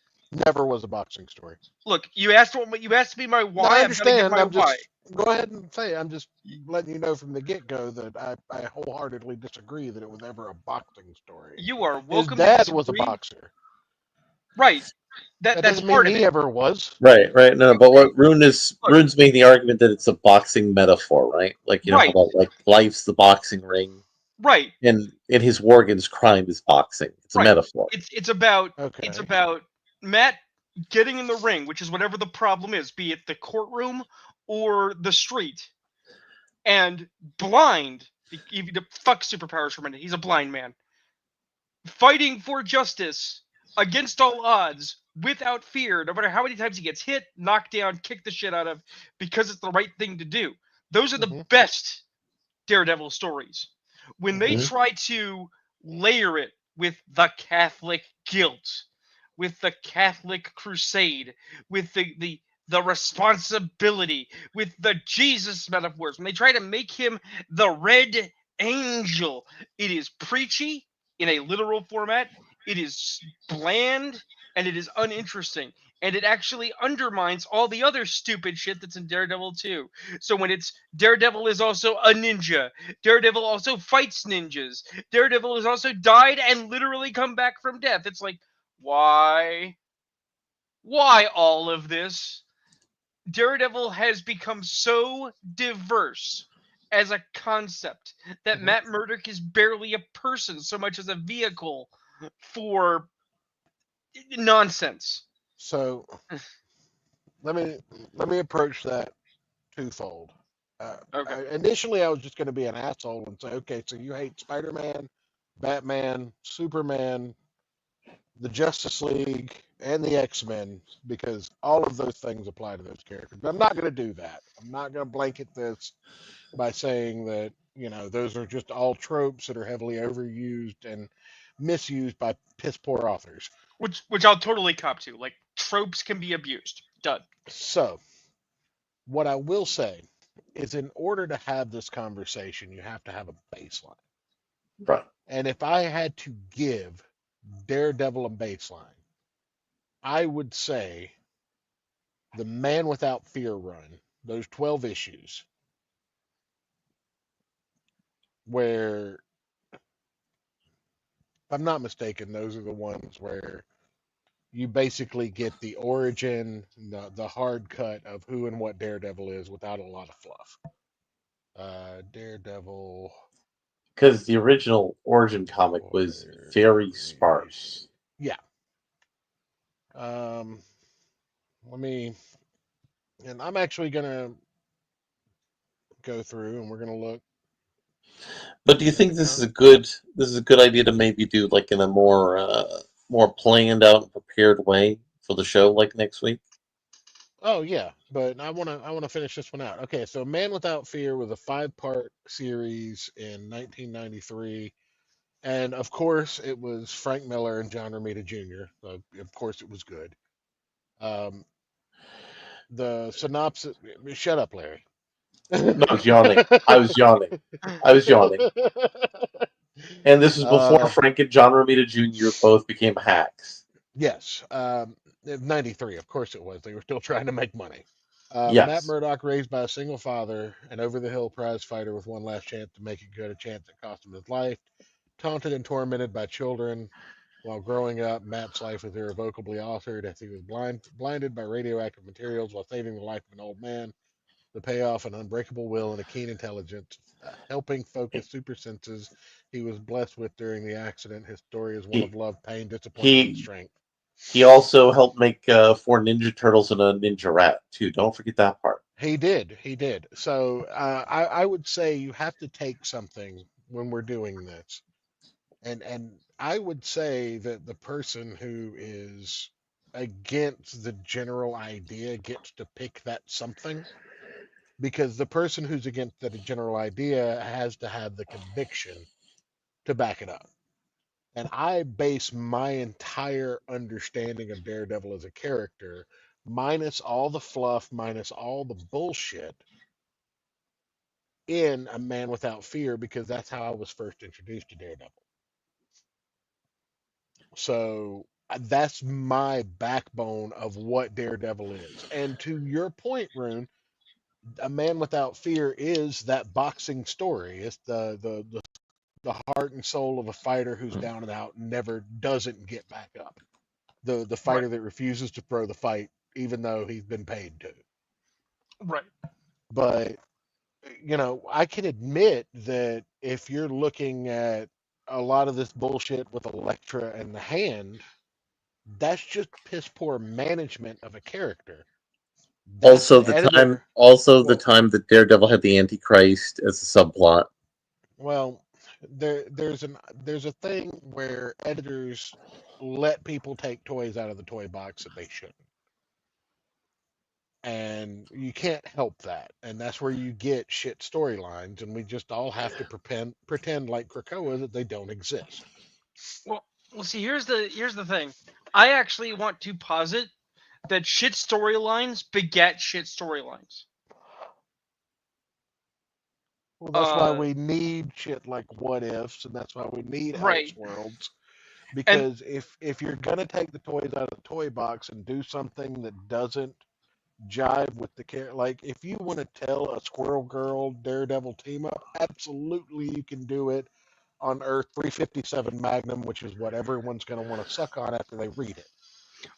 Never was a boxing story. Look, you asked me my why. No, I understand. I'm just go ahead and say. I'm just letting you know from the get-go that I wholeheartedly disagree that it was ever a boxing story. You are welcome. His dad was a boxer. Right. That that's doesn't part mean of he it. ever was. Right. No, but what Rune's making the argument that it's a boxing metaphor, right? Like, you know, how about like life's the boxing ring. Right. And in his war against crime is boxing. It's a metaphor. It's about Matt getting in the ring, which is whatever the problem is, be it the courtroom or the street, and blind. Even fuck superpowers for a minute. He's a blind man fighting for justice against all odds, without fear, no matter how many times he gets hit, knocked down, kicked the shit out of, because it's the right thing to do. Those are the best Daredevil stories. When they try to layer it with the Catholic guilt, with the Catholic crusade, with the responsibility, with the Jesus metaphors, when they try to make him the Red Angel, it is preachy in a literal format. It is bland and it is uninteresting. And it actually undermines all the other stupid shit that's in Daredevil 2. So when it's Daredevil is also a ninja, Daredevil also fights ninjas, Daredevil has also died and literally come back from death. It's like, why? Why all of this? Daredevil has become so diverse as a concept that Matt Murdock is barely a person so much as a vehicle for nonsense. So let me approach that twofold. Initially, I was just going to be an asshole and say, okay, so you hate Spider-Man, Batman, Superman, the Justice League, and the X-Men because all of those things apply to those characters. But I'm not going to do that. I'm not going to blanket this by saying that, you know, those are just all tropes that are heavily overused and misused by piss poor authors. Which I'll totally cop to. Like, tropes can be abused. Done. So, what I will say is in order to have this conversation, you have to have a baseline. Right. And if I had to give Daredevil a baseline, I would say the Man Without Fear run, those 12 issues, where, if I'm not mistaken, those are the ones where you basically get the origin, the hard cut of who and what Daredevil is without a lot of fluff. Daredevil. Because the original origin comic was very sparse. Yeah. Let me, and I'm actually gonna go through and we're gonna look. But do you think this is a good idea to maybe do like in a more planned out and prepared way for the show like next week? Oh yeah, but I wanna finish this one out. Okay, so Man Without Fear was a 5-part series in 1993, and of course it was Frank Miller and John Romita Jr. So of course it was good. Um, the synopsis. Shut up, Larry. No, I was yawning. I was yawning. I was yawning. And this was before Frank and John Romita Jr. both became hacks. Yes, 93. Of course it was. They were still trying to make money. Matt Yes. Murdock, raised by a single father, an over-the-hill prize fighter with one last chance to make it good, a chance that cost him his life, taunted and tormented by children. While growing up, Matt's life was irrevocably altered as he was blinded by radioactive materials while saving the life of an old man. The payoff: an unbreakable will and a keen intelligence, helping focus super senses he was blessed with during the accident. His story is one of love, pain, disappointment, and He strength. he also helped make 4 Ninja Turtles and a Ninja Rat too. Don't forget that part. He did. He did. So I would say you have to take something when we're doing this, and I would say that the person who is against the general idea gets to pick that something, because the person who's against the general idea has to have the conviction to back it up. And I base my entire understanding of Daredevil as a character, minus all the fluff, minus all the bullshit, in A Man Without Fear, because that's how I was first introduced to Daredevil. So that's my backbone of what Daredevil is. And to your point, Rune, A Man Without Fear is that boxing story. It's the heart and soul of a fighter who's down and out, never doesn't get back up. The fighter that refuses to throw the fight even though he's been paid to. Right. But I can admit that if you're looking at a lot of this bullshit with Elektra and the Hand, that's just piss poor management of a character. That's Also an the editor. time that Daredevil had the Antichrist as a subplot. Well, there's a thing where editors let people take toys out of the toy box that they shouldn't. And you can't help that. And that's where you get shit storylines, and we just all have to pretend like Krakoa that they don't exist. Well, see, here's the thing. I actually want to posit that shit storylines beget shit storylines. Well, that's why we need shit like What Ifs, and that's why we need Elseworlds. Because if you're gonna take the toys out of the toy box and do something that doesn't jive with the character, like if you want to tell a Squirrel Girl Daredevil team up, absolutely you can do it on Earth 357 Magnum, which is what everyone's going to want to suck on after they read it.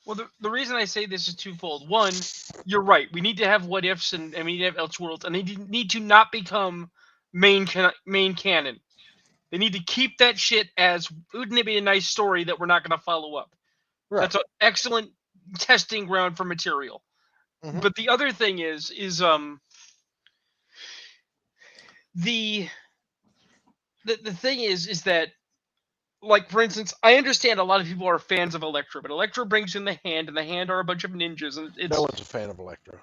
Well, the reason I say this is twofold. One, you're right. We need to have What Ifs and we need to have Elseworlds, and they need to not become main canon. They need to keep that shit as, wouldn't it be a nice story that we're not going to follow up? Right. That's an excellent testing ground for material. Mm-hmm. But the other thing is the thing is that, like, for instance, I understand a lot of people are fans of Elektra, but Elektra brings in the Hand, and the Hand are a bunch of ninjas, and it's... No one's a fan of Elektra.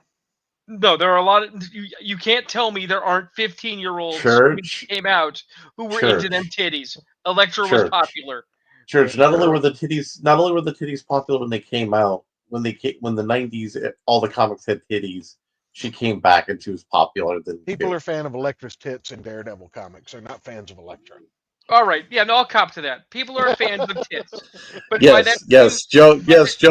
No, there are a lot of... You can't tell me there aren't 15-year-olds who came out who were into them titties. Elektra was popular. Church. Not only were the titties popular when they came out, when the 90s, all the comics had titties. She came back and she was popular. People are fan of Elektra's tits in Daredevil comics. They're not fans of Elektra. All right, yeah, no, I'll cop to that. People are fans of tits, but Joe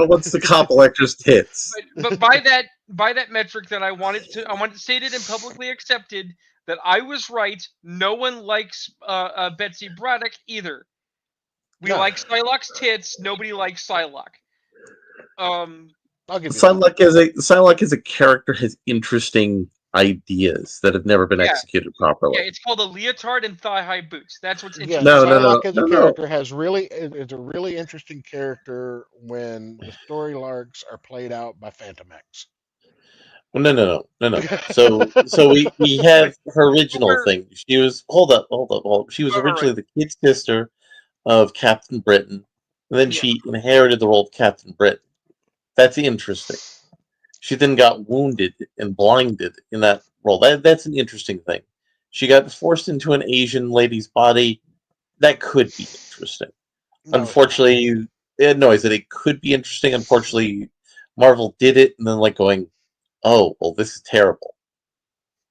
wants to cop Elektra's tits. But by that metric, that I want it stated and publicly accepted that I was right. No one likes Betsy Braddock either. We like Psylocke's tits. Nobody likes Psylocke. Psylocke as a character has interesting ideas that have never been executed properly. Yeah, it's called a leotard and thigh-high boots. That's what's interesting. Psylocke as a character is a really interesting character when the story arcs are played out by Phantom X. Well, no. So we have her original thing. She was hold up. She was originally the kid sister of Captain Britain, and then she inherited the role of Captain Britain. That's interesting. She then got wounded and blinded in that role. That's an interesting thing. She got forced into an Asian lady's body. That could be interesting. No, Unfortunately, no, I said it could be interesting. Unfortunately, Marvel did it and then going, oh, well, this is terrible.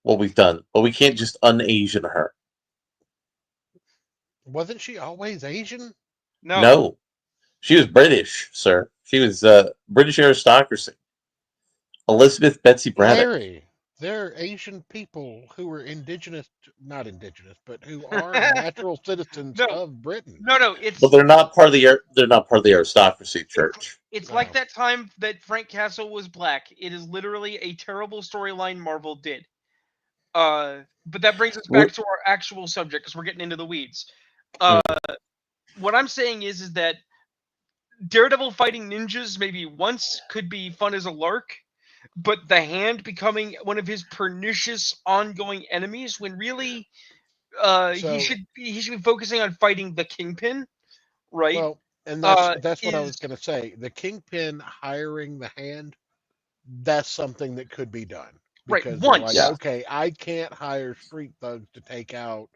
What we've done, but we can't just un-Asian her. Wasn't she always Asian? No, she was British, sir. She was British aristocracy. Elizabeth Betsy Braddock. Larry, they're Asian people who are not indigenous, but who are natural citizens of Britain. No, it's. But they're not part of the aristocracy, Church. It's like that time that Frank Castle was black. It is literally a terrible storyline Marvel did. But that brings us back to our actual subject because we're getting into the weeds. What I'm saying is that Daredevil fighting ninjas maybe once could be fun as a lark, but the Hand becoming one of his pernicious ongoing enemies when really he should be focusing on fighting the Kingpin, right? Well, and that's what I was going to say. The Kingpin hiring the Hand, that's something that could be done. Because once. Okay, I can't hire street thugs to take out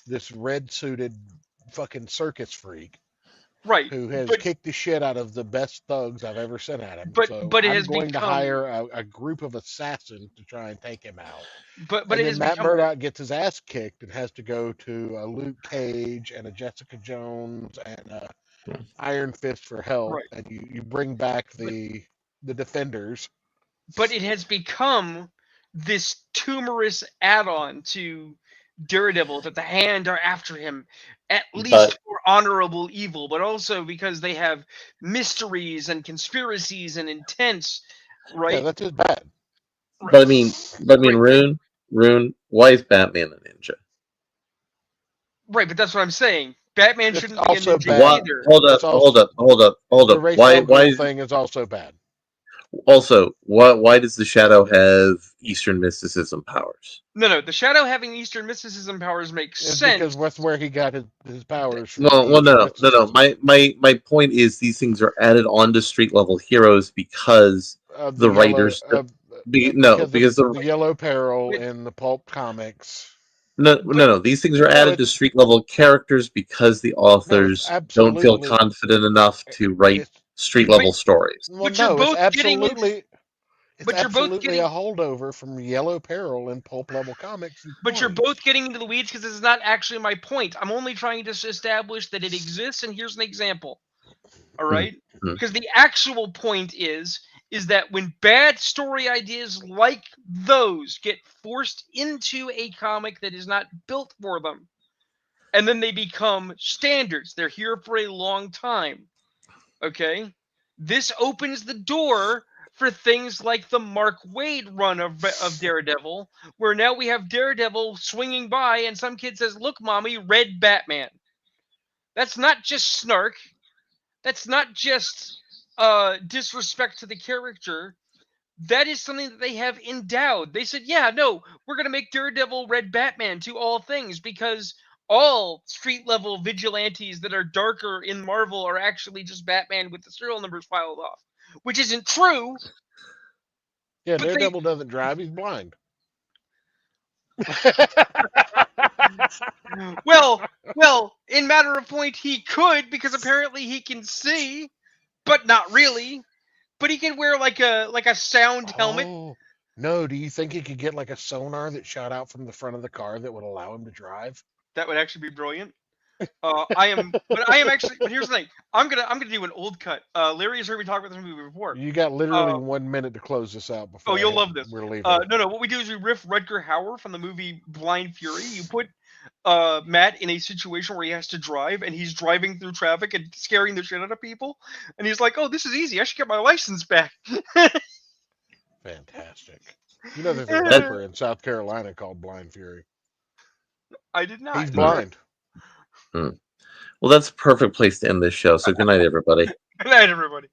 this red-suited fucking circus freak. Right. Who has kicked the shit out of the best thugs I've ever sent at him. But it has going to hire a group of assassins to try and take him out. But then Matt Murdock gets his ass kicked and has to go to a Luke Cage and a Jessica Jones and a Iron Fist for help. Right. And you bring back the Defenders. But it has become this tumorous add-on to Daredevil that the Hand are after him, at least for honorable evil, but also because they have mysteries and conspiracies and intents, right? Yeah, that's just bad. But I mean, Rune, why is Batman a ninja? Right, but that's what I'm saying. Batman shouldn't be a ninja either. Hold up. The racial thing is also bad. Also, why does the Shadow have Eastern mysticism powers? No. The Shadow having Eastern mysticism powers makes sense. Because that's where he got his powers from. No. My point is these things are added on to street level heroes because the writers. Because the Yellow Peril in the pulp comics. No. These things are added to street level characters because the authors don't feel confident enough to write street level stories. Well, it's absolutely a holdover from Yellow Peril in pulp level comics. But you're both getting into the weeds because this is not actually my point. I'm only trying to establish that it exists, and here's an example. All right? Because the actual point is that when bad story ideas like those get forced into a comic that is not built for them, and then they become standards, they're here for a long time. Okay, this opens the door for things like the Mark Waid run of Daredevil, where now we have Daredevil swinging by and some kid says, "Look, mommy, red Batman." That's not just snark. That's not just disrespect to the character. That is something that they have endowed. They said, yeah, no, we're going to make Daredevil red Batman to all things because all street-level vigilantes that are darker in Marvel are actually just Batman with the serial numbers filed off, which isn't true. Yeah, Daredevil doesn't drive; he's blind. Well, in matter of point, he could because apparently he can see, but not really. But he can wear like a sound helmet. No, do you think he could get like a sonar that shot out from the front of the car that would allow him to drive? That would actually be brilliant. But here's the thing. I'm gonna do an old cut. Larry has heard me talk about this movie before. You got literally 1 minute to close this out before. Oh, you'll love this. We're leaving. No. What we do is we riff Rutger Hauer from the movie Blind Fury. You put Matt in a situation where he has to drive, and he's driving through traffic and scaring the shit out of people. And he's like, "Oh, this is easy. I should get my license back." Fantastic. You know, there's a rapper in South Carolina called Blind Fury. I did not. He's blind. Well, that's a perfect place to end this show. So good night, everybody. Good night, everybody.